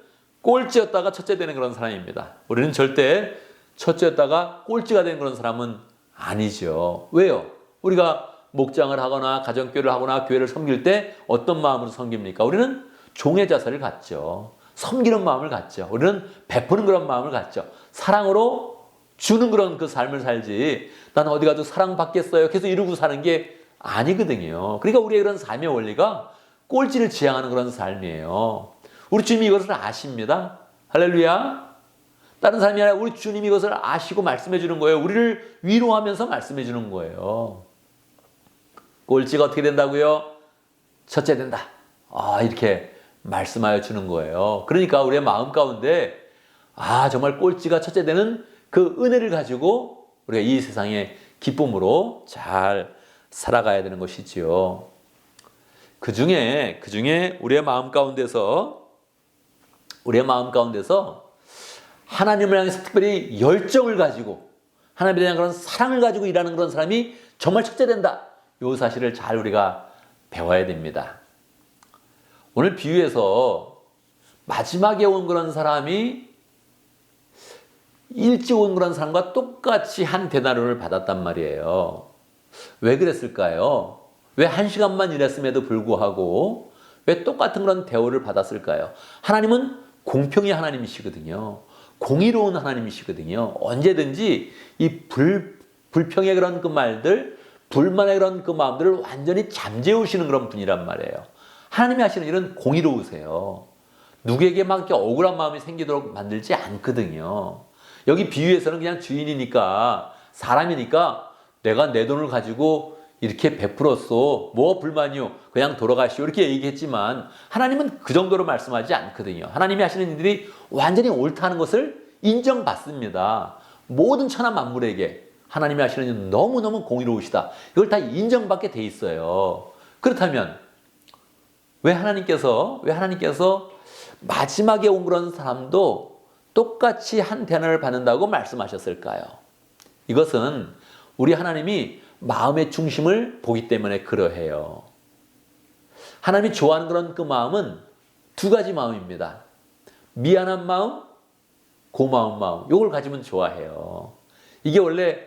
꼴찌였다가 첫째 되는 그런 사람입니다. 우리는 절대 첫째였다가 꼴찌가 되는 그런 사람은 아니죠. 왜요? 우리가 목장을 하거나 가정교회를 하거나 교회를 섬길 때 어떤 마음으로 섬깁니까? 우리는 종의 자세를 갖죠. 섬기는 마음을 갖죠. 우리는 베푸는 그런 마음을 갖죠. 사랑으로 주는 그런 그 삶을 살지 난 어디 가도 사랑받겠어요 계속 이러고 사는 게 아니거든요. 그러니까 우리의 그런 삶의 원리가 꼴찌를 지향하는 그런 삶이에요. 우리 주님이 이것을 아십니다. 할렐루야. 다른 사람이 아니라 우리 주님이 이것을 아시고 말씀해 주는 거예요. 우리를 위로하면서 말씀해 주는 거예요. 꼴찌가 어떻게 된다고요? 첫째 된다. 이렇게 말씀하여 주는 거예요. 그러니까 우리의 마음 가운데 정말 꼴찌가 첫째 되는 그 은혜를 가지고 우리가 이 세상의 기쁨으로 잘 살아가야 되는 것이지요. 그 중에 우리의 마음 가운데서 하나님을 향해서 특별히 열정을 가지고 하나님에 대한 그런 사랑을 가지고 일하는 그런 사람이 정말 첫째 된다. 이 사실을 잘 우리가 배워야 됩니다. 오늘 비유에서 마지막에 온 그런 사람이 일찍 온 그런 사람과 똑같이 한 데나리온을 받았단 말이에요. 왜 그랬을까요? 왜 1시간만 일했음에도 불구하고 왜 똑같은 그런 대우를 받았을까요? 하나님은 공평의 하나님이시거든요. 공의로운 하나님이시거든요. 언제든지 이 불평의 그런 그 말들, 불만의 그런 그 마음들을 완전히 잠재우시는 그런 분이란 말이에요. 하나님이 하시는 일은 공의로우세요. 누구에게 막 이렇게 억울한 마음이 생기도록 만들지 않거든요. 여기 비유에서는 그냥 주인이니까, 사람이니까 내가 내 돈을 가지고 이렇게 베풀었어. 뭐 불만이요? 그냥 돌아가시오. 이렇게 얘기했지만 하나님은 그 정도로 말씀하지 않거든요. 하나님이 하시는 일들이 완전히 옳다는 것을 인정받습니다. 모든 천하 만물에게 하나님이 하시는 일은 너무너무 공의로우시다. 이걸 다 인정받게 돼 있어요. 그렇다면 왜 하나님께서 마지막에 온 그런 사람도 똑같이 한 대나를 받는다고 말씀하셨을까요? 이것은 우리 하나님이 마음의 중심을 보기 때문에 그러해요. 하나님이 좋아하는 그런 그 마음은 두 가지 마음입니다. 미안한 마음, 고마운 마음. 이걸 가지면 좋아해요. 이게 원래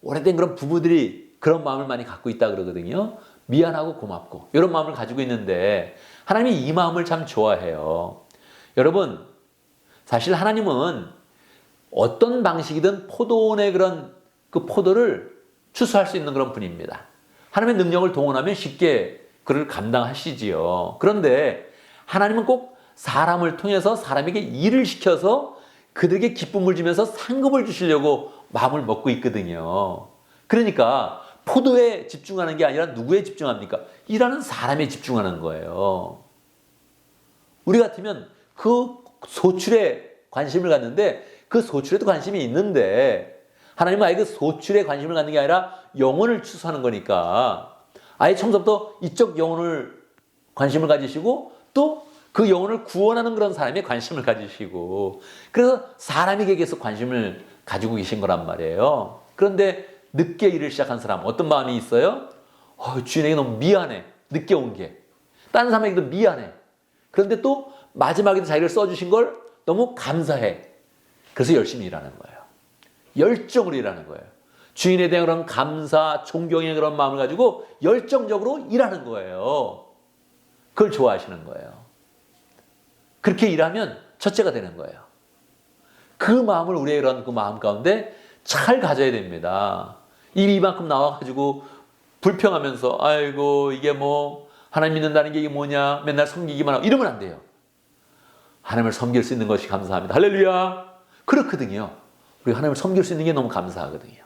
오래된 그런 부부들이 그런 마음을 많이 갖고 있다 그러거든요. 미안하고 고맙고 이런 마음을 가지고 있는데 하나님이 이 마음을 참 좋아해요. 여러분, 사실 하나님은 어떤 방식이든 포도원의 그런 그 포도를 추수할 수 있는 그런 분입니다. 하나님의 능력을 동원하면 쉽게 그를 감당하시지요. 그런데 하나님은 꼭 사람을 통해서 사람에게 일을 시켜서 그들에게 기쁨을 주면서 상급을 주시려고 마음을 먹고 있거든요. 그러니까 포도에 집중하는 게 아니라 누구에 집중합니까? 일하는 사람에 집중하는 거예요. 우리 같으면 그 소출에 관심을 갖는데 그 소출에도 관심이 있는데 하나님은 아예 그 소출에 관심을 갖는 게 아니라 영혼을 추수하는 거니까 아예 처음부터 이쪽 영혼을 관심을 가지시고 또 그 영혼을 구원하는 그런 사람에 관심을 가지시고 그래서 사람에게 계속 관심을 가지고 계신 거란 말이에요. 그런데 늦게 일을 시작한 사람 어떤 마음이 있어요? 주인에게 너무 미안해. 늦게 온 게. 다른 사람에게도 미안해. 그런데 또 마지막에도 자기를 써주신 걸 너무 감사해. 그래서 열심히 일하는 거예요. 열정으로 일하는 거예요. 주인에 대한 그런 감사, 존경의 그런 마음을 가지고 열정적으로 일하는 거예요. 그걸 좋아하시는 거예요. 그렇게 일하면 첫째가 되는 거예요. 그 마음을 우리의 그런 그 마음 가운데 잘 가져야 됩니다. 입이 이만큼 나와가지고 불평하면서 아이고 이게 뭐 하나님 믿는다는 게 이게 뭐냐 맨날 섬기기만 하고 이러면 안 돼요. 하나님을 섬길 수 있는 것이 감사합니다. 할렐루야. 그렇거든요. 우리가 하나님을 섬길 수 있는 게 너무 감사하거든요.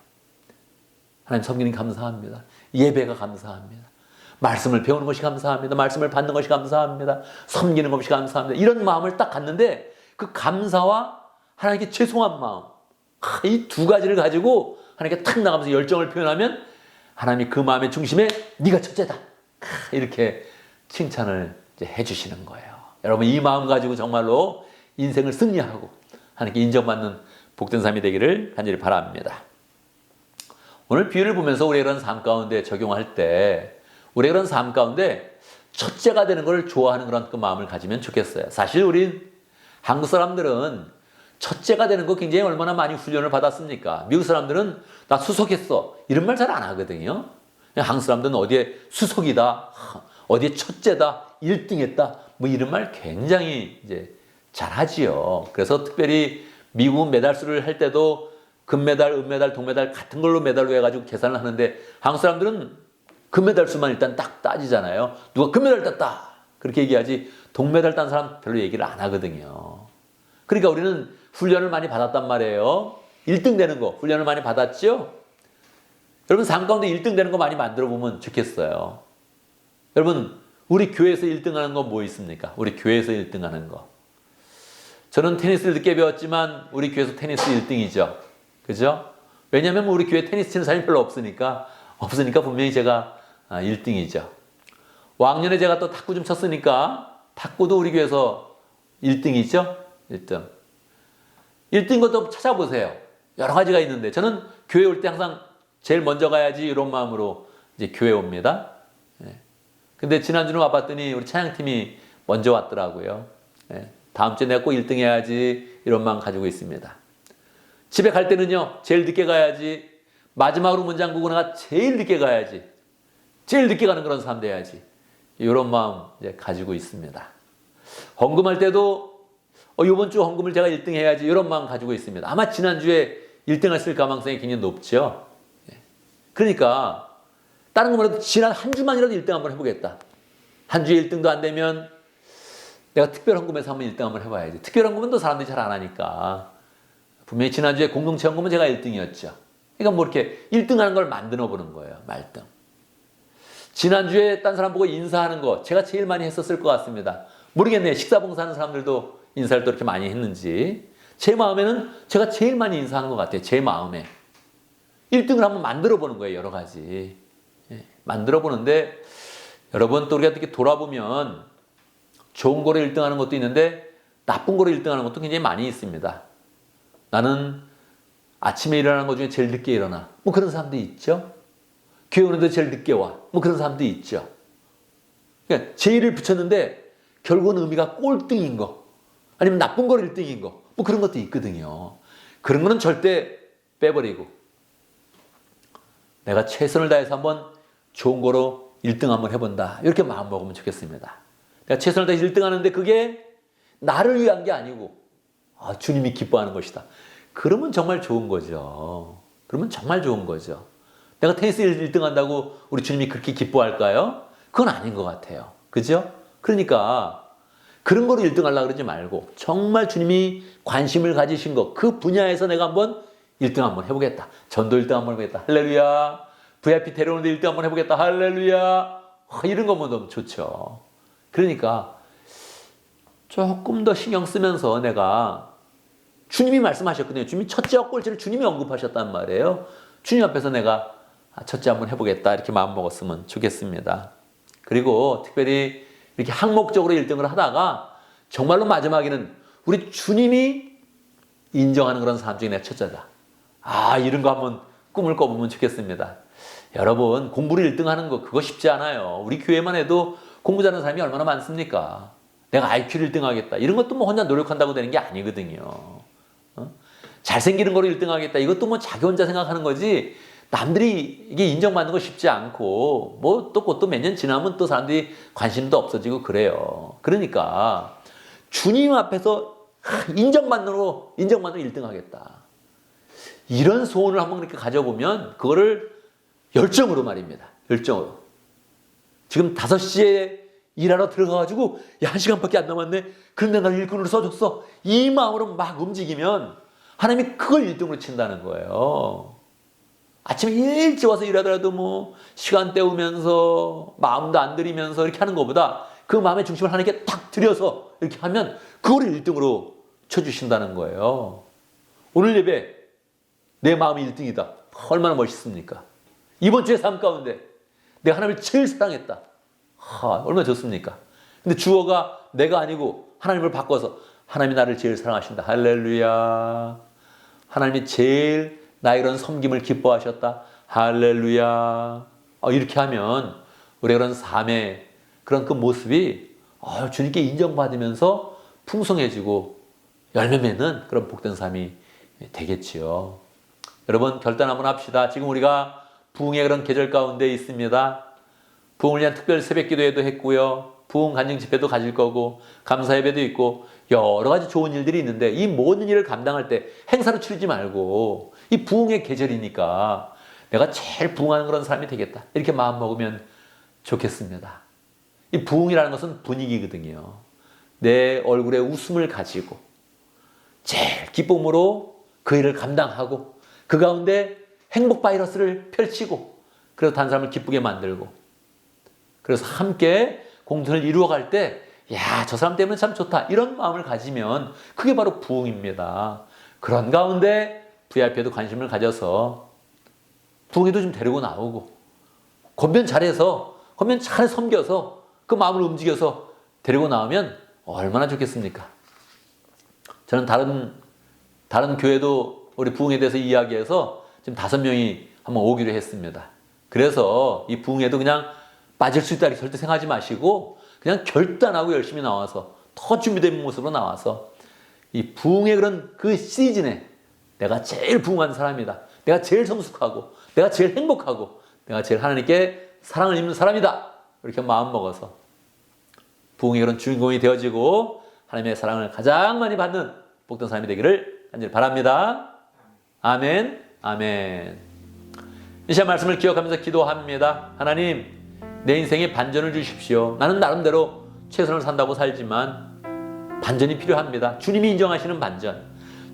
하나님 섬기는 게 감사합니다. 예배가 감사합니다. 말씀을 배우는 것이 감사합니다. 말씀을 받는 것이 감사합니다. 섬기는 것이 감사합니다. 이런 마음을 딱 갖는데 그 감사와 하나님께 죄송한 마음 이 두 가지를 가지고 하나님께 탁 나가면서 열정을 표현하면 하나님이 그 마음의 중심에 네가 첫째다. 이렇게 칭찬을 해주시는 거예요. 여러분 이 마음 가지고 정말로 인생을 승리하고 하나님께 인정받는 복된 삶이 되기를 간절히 바랍니다. 오늘 비유를 보면서 우리의 그런 삶 가운데 적용할 때 우리의 그런 삶 가운데 첫째가 되는 걸 좋아하는 그런 그 마음을 가지면 좋겠어요. 사실 우리 한국 사람들은 첫째가 되는 거 굉장히 얼마나 많이 훈련을 받았습니까? 미국 사람들은 나 수석했어 이런 말 잘 안 하거든요. 한국 사람들은 어디에 수석이다, 어디에 첫째다, 1등했다 뭐 이런 말 굉장히 이제 잘 하지요. 그래서 특별히 미국은 메달수를 할 때도 금메달, 은메달, 동메달 같은 걸로 메달로 해가지고 계산을 하는데 한국 사람들은 금메달 수만 일단 딱 따지잖아요. 누가 금메달 땄다 그렇게 얘기하지 동메달 딴 사람 별로 얘기를 안 하거든요. 그러니까 우리는 훈련을 많이 받았단 말이에요. 1등 되는 거 훈련을 많이 받았죠. 여러분 삶 가운데 1등 되는 거 많이 만들어 보면 좋겠어요. 여러분 우리 교회에서 1등하는 건 뭐 있습니까? 우리 교회에서 1등하는 거. 저는 테니스를 늦게 배웠지만 우리 교회에서 테니스 1등이죠. 그죠? 왜냐하면 우리 교회 테니스 치는 사람이 별로 없으니까 분명히 제가 1등이죠. 왕년에 제가 또 탁구 좀 쳤으니까 탁구도 우리 교회에서 1등이죠. 1등. 1등 것도 찾아보세요. 여러 가지가 있는데 저는 교회 올 때 항상 제일 먼저 가야지 이런 마음으로 이제 교회 옵니다. 근데 지난주는 와봤더니 우리 찬양팀이 먼저 왔더라고요. 다음 주에 내가 꼭 1등 해야지 이런 마음 가지고 있습니다. 집에 갈 때는요, 제일 늦게 가야지. 마지막으로 문 잠그고 내가 제일 늦게 가야지. 제일 늦게 가는 그런 사람 돼야지. 이런 마음 이제 가지고 있습니다. 헌금할 때도 이번 주 헌금을 제가 1등 해야지 이런 마음 가지고 있습니다. 아마 지난주에 1등 했을 가능성이 굉장히 높죠. 그러니까 다른 거 말해도 지난 한 주만이라도 1등 한번 해보겠다. 한 주에 1등도 안 되면 내가 특별 헌금에서 한번 1등 한번 해봐야지. 특별 헌금은 또 사람들이 잘 안 하니까. 분명히 지난주에 공동체 헌금은 제가 1등이었죠. 그러니까 뭐 이렇게 1등 하는 걸 만들어 보는 거예요. 말등. 지난주에 딴 사람 보고 인사하는 거 제가 제일 많이 했었을 것 같습니다. 모르겠네요. 식사 봉사하는 사람들도 인사를 또 이렇게 많이 했는지. 제 마음에는 제가 제일 많이 인사하는 것 같아요. 제 마음에. 1등을 한번 만들어 보는 거예요. 여러 가지. 만들어 보는데 여러분 또 우리가 이렇게 돌아보면 좋은 거로 1등 하는 것도 있는데 나쁜 거로 1등 하는 것도 굉장히 많이 있습니다. 나는 아침에 일어나는 것 중에 제일 늦게 일어나. 뭐 그런 사람도 있죠. 교회 오는데 제일 늦게 와. 뭐 그런 사람도 있죠. 그러니까 제일을 붙였는데 결국은 의미가 꼴등인 거. 아니면 나쁜 거로 1등인 거. 뭐 그런 것도 있거든요. 그런 거는 절대 빼버리고 내가 최선을 다해서 한번 좋은 거로 1등 한번 해본다. 이렇게 마음 먹으면 좋겠습니다. 내가 최선을 다해서 1등 하는데 그게 나를 위한 게 아니고 주님이 기뻐하는 것이다. 그러면 정말 좋은 거죠. 그러면 정말 좋은 거죠. 내가 테니스 1등 한다고 우리 주님이 그렇게 기뻐할까요? 그건 아닌 것 같아요. 그죠? 그러니까 그런 거로 1등 하려고 그러지 말고 정말 주님이 관심을 가지신 것, 그 분야에서 내가 한번 1등 한번 해보겠다. 전도 1등 한번 해보겠다. 할렐루야. VIP 데려오는데 1등 한번 해보겠다. 할렐루야. 이런 거면 너무 좋죠. 그러니까 조금 더 신경 쓰면서 내가 주님이 말씀하셨거든요. 주님이 첫째와 꼴찌를 주님이 언급하셨단 말이에요. 주님 앞에서 내가 첫째 한번 해보겠다. 이렇게 마음 먹었으면 좋겠습니다. 그리고 특별히 이렇게 항목적으로 1등을 하다가 정말로 마지막에는 우리 주님이 인정하는 그런 사람 중에 내가 첫째다. 이런 거 한번 꿈을 꿔보면 좋겠습니다. 여러분 공부를 1등 하는 거 그거 쉽지 않아요. 우리 교회만 해도 공부 잘하는 사람이 얼마나 많습니까? 내가 IQ를 1등 하겠다. 이런 것도 뭐 혼자 노력한다고 되는 게 아니거든요. 잘생기는 거로 1등 하겠다. 이것도 뭐 자기 혼자 생각하는 거지 남들이 이게 인정받는 거 쉽지 않고 뭐 또 그것도 몇 년 지나면 또 사람들이 관심도 없어지고 그래요. 그러니까 주님 앞에서 인정받는 1등 하겠다. 이런 소원을 한번 그렇게 가져보면 그거를 열정으로 말입니다. 열정으로. 지금 5시에 일하러 들어가가지고 1시간밖에 안 남았네. 그런데 날 일꾼으로 써줬어. 이 마음으로 막 움직이면 하나님이 그걸 1등으로 친다는 거예요. 아침에 일찍 와서 일하더라도 뭐 시간 때우면서 마음도 안 들이면서 이렇게 하는 것보다 그 마음의 중심을 하나님께 탁 들여서 이렇게 하면 그걸 1등으로 쳐주신다는 거예요. 오늘 예배 내 마음이 1등이다. 얼마나 멋있습니까? 이번 주의 삶 가운데 내가 하나님을 제일 사랑했다. 얼마나 좋습니까? 근데 주어가 내가 아니고 하나님을 바꿔서 하나님이 나를 제일 사랑하신다. 할렐루야. 하나님이 제일 나의 그런 섬김을 기뻐하셨다. 할렐루야. 이렇게 하면 우리의 그런 삶의 그런 그 모습이 주님께 인정받으면서 풍성해지고 열매 맺는 그런 복된 삶이 되겠지요. 여러분 결단 한번 합시다. 지금 우리가 부흥의 그런 계절 가운데 있습니다. 부흥을 위한 특별 새벽 기도회도 했고요. 부흥 간증 집회도 가질 거고 감사 예배도 있고 여러 가지 좋은 일들이 있는데 이 모든 일을 감당할 때 행사로 치르지 말고 이 부흥의 계절이니까 내가 제일 부흥하는 그런 사람이 되겠다. 이렇게 마음 먹으면 좋겠습니다. 이 부흥이라는 것은 분위기거든요. 내 얼굴에 웃음을 가지고 제일 기쁨으로 그 일을 감당하고 그 가운데 행복 바이러스를 펼치고 그래서 다른 사람을 기쁘게 만들고 그래서 함께 공통을 이루어갈 때, 야, 저 사람 때문에 참 좋다, 이런 마음을 가지면 그게 바로 부흥입니다. 그런 가운데 VIP에도 관심을 가져서 부흥에도 좀 데리고 나오고, 권변 잘해서, 권변 잘 섬겨서 그 마음을 움직여서 데리고 나오면 얼마나 좋겠습니까? 저는 다른 교회도 우리 부흥에 대해서 이야기해서 지금 5명이 한번 오기로 했습니다. 그래서 이 부흥에도 그냥 빠질 수 있다 이렇게 절대 생각하지 마시고 그냥 결단하고 열심히 나와서 더 준비된 모습으로 나와서 이 부흥의 그런 그 시즌에 내가 제일 부흥한 사람이다. 내가 제일 성숙하고 내가 제일 행복하고 내가 제일 하나님께 사랑을 입는 사람이다. 이렇게 마음 먹어서 부흥의 그런 주인공이 되어지고 하나님의 사랑을 가장 많이 받는 복된 사람이 되기를 간절히 바랍니다. 아멘, 아멘. 이 시간 말씀을 기억하면서 기도합니다. 하나님, 내 인생에 반전을 주십시오. 나는 나름대로 최선을 산다고 살지만 반전이 필요합니다. 주님이 인정하시는 반전,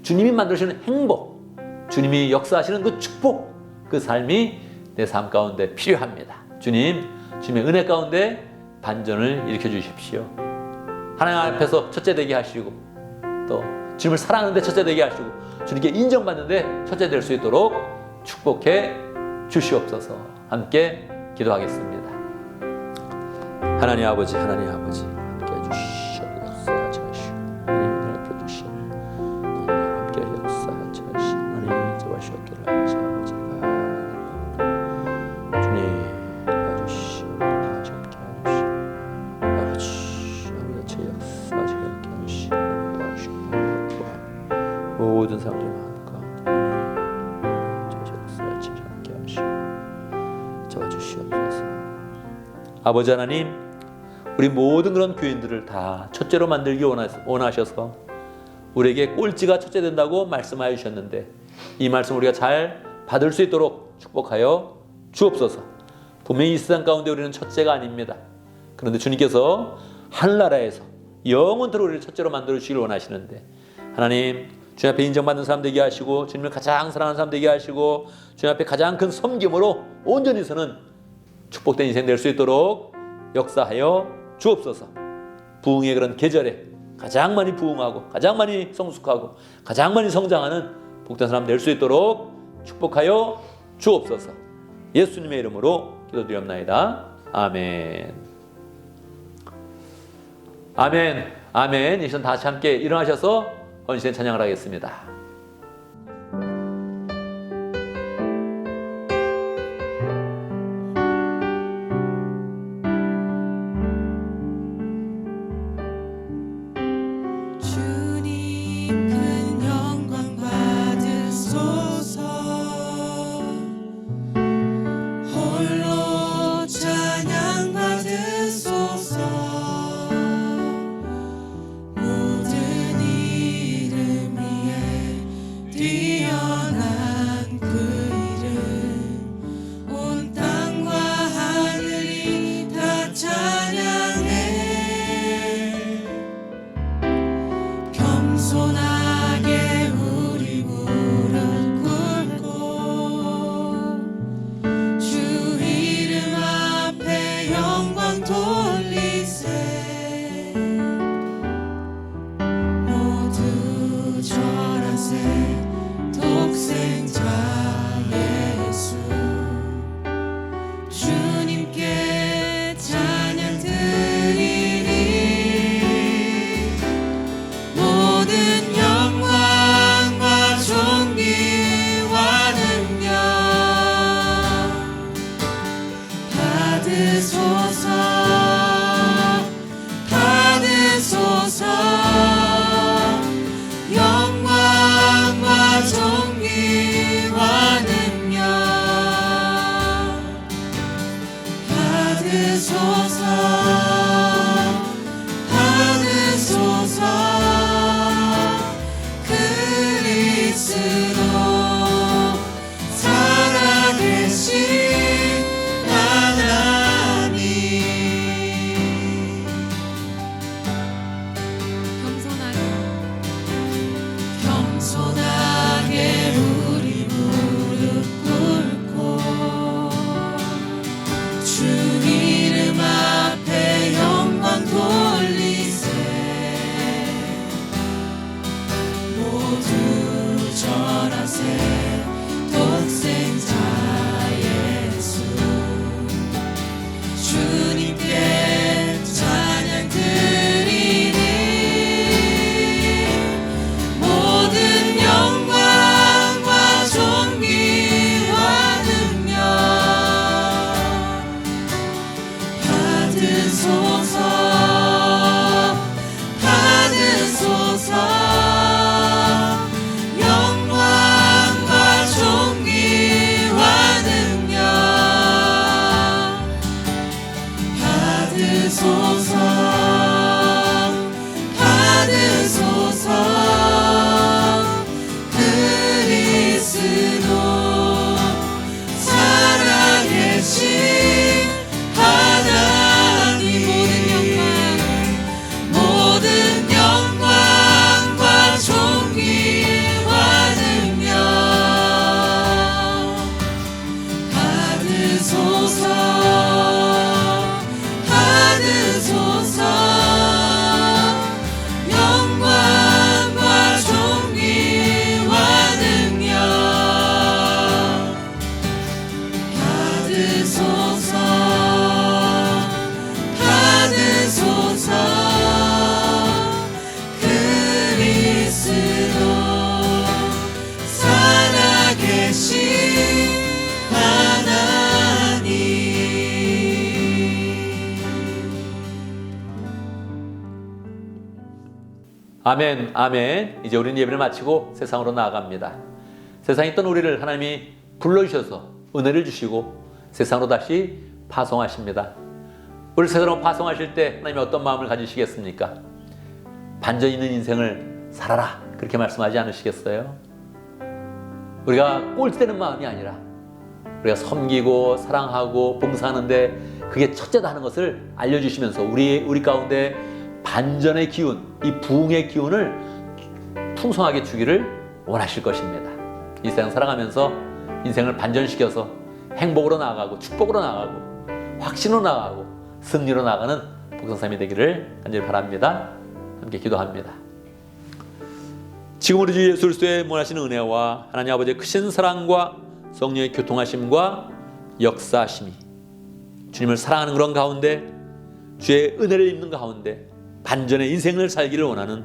주님이 만드시는 행복, 주님이 역사하시는 그 축복, 그 삶이 내 삶 가운데 필요합니다. 주님, 주님의 은혜 가운데 반전을 일으켜 주십시오. 하나님 앞에서 첫째 되게 하시고 또 주님을 사랑하는데 첫째 되게 하시고 주님께 인정받는데 첫째 될 수 있도록 축복해 주시옵소서. 함께 기도하겠습니다. 하나님 아버지, 하나님 아버지, 함께 해주시옵소서. 하나님 옆에 주시옵소서. 함께 역사하시옵소서. 하나님 잡아주시옵기를 아버지가 주님 도와주시옵소서. 함께 해주시옵소서. 아버지 제 역사하시게 해주시옵소서. 도와주시옵소서. 모든 사람들 마음과 제 역사하시게 함께 하시옵소서. 잡아주시옵소서. 아버지 하나님, 우리 모든 그런 교인들을 다 첫째로 만들기 원하셔서 우리에게 꼴찌가 첫째 된다고 말씀하여 주셨는데 이 말씀 우리가 잘 받을 수 있도록 축복하여 주옵소서. 분명히 이 세상 가운데 우리는 첫째가 아닙니다. 그런데 주님께서 하늘나라에서 영원토록 우리를 첫째로 만들어 주시길 원하시는데 하나님, 주님 앞에 인정받는 사람 되게 하시고 주님을 가장 사랑하는 사람 되게 하시고 주님 앞에 가장 큰 섬김으로 온전히 서는 축복된 인생 될 수 있도록 역사하여 주옵소서. 부흥의 그런 계절에 가장 많이 부흥하고 가장 많이 성숙하고 가장 많이 성장하는 복된 사람 될 수 있도록 축복하여 주옵소서. 예수님의 이름으로 기도드리옵나이다. 아멘. 아멘. 아멘. 이 시간 다시 함께 일어나셔서 건신의 찬양을 하겠습니다. 주님 큰 영광 받으소서. 홀로 찬양 받으소서. 모든 이름 위에 뛰어난 그 이름 온 땅과 하늘이 다 찬양해. 겸손하게 우리 무릎 꿇고 주 이름 앞에 영광 돌리세. 모두 절하세. 독생자 예수 주님께 찬양 드리리. 모든 영광과 존귀와 능력 받으소서. 받으소서. 영광과 존귀와 능력 받으소서. 받으소서. 그리스도 살아계신 하나님. 겸손하게 우리 무릎 꿇고 주 이름 앞에 영광 독생자 예수 주님께 찬양 드리니 모든 영광과 존귀와 능력 받으소서 받으소서 영광과 존귀와 능력 받으소서 받으소서 그리스도 살아계신 하나님 모든 영광과 존귀와 능력 받으소서 받으소서 영광과 존귀와 능력 받으소서 받으소서 그리스도 살아계신 하나님 아멘, 아멘. 이제 우리는 예배를 마치고 세상으로 나아갑니다. 세상에 있던 우리를 하나님이 불러주셔서 은혜를 주시고 세상으로 다시 파송하십니다. 우리 세상으로 파송하실 때 하나님이 어떤 마음을 가지시겠습니까? 반전 있는 인생을 살아라, 그렇게 말씀하지 않으시겠어요? 우리가 꼴찌되는 마음이 아니라 우리가 섬기고 사랑하고 봉사하는데 그게 첫째다 하는 것을 알려주시면서 우리 가운데 반전의 기운, 이 부흥의 기운을 풍성하게 주기를 원하실 것입니다. 이 세상 살아가면서 인생을 반전시켜서 행복으로 나아가고 축복으로 나아가고 확신으로 나아가고 승리로 나아가는 복성삼이 되기를 간절히 바랍니다. 함께 기도합니다. 지금 우리 주 예수 그리스도의 원하시는 은혜와 하나님 아버지의 크신 사랑과 성령의 교통하심과 역사하심이 주님을 사랑하는 그런 가운데 주의 은혜를 입는 가운데 반전의 인생을 살기를 원하는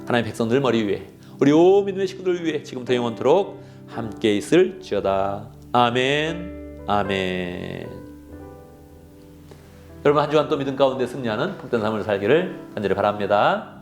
하나님의 백성들 머리 위에 우리 온 믿음의 식구들 위해 지금부터 영원토록 함께 있을지어다. 아멘, 아멘. 여러분 한 주간 또 믿음 가운데 승리하는 복된 삶을 살기를 간절히 바랍니다.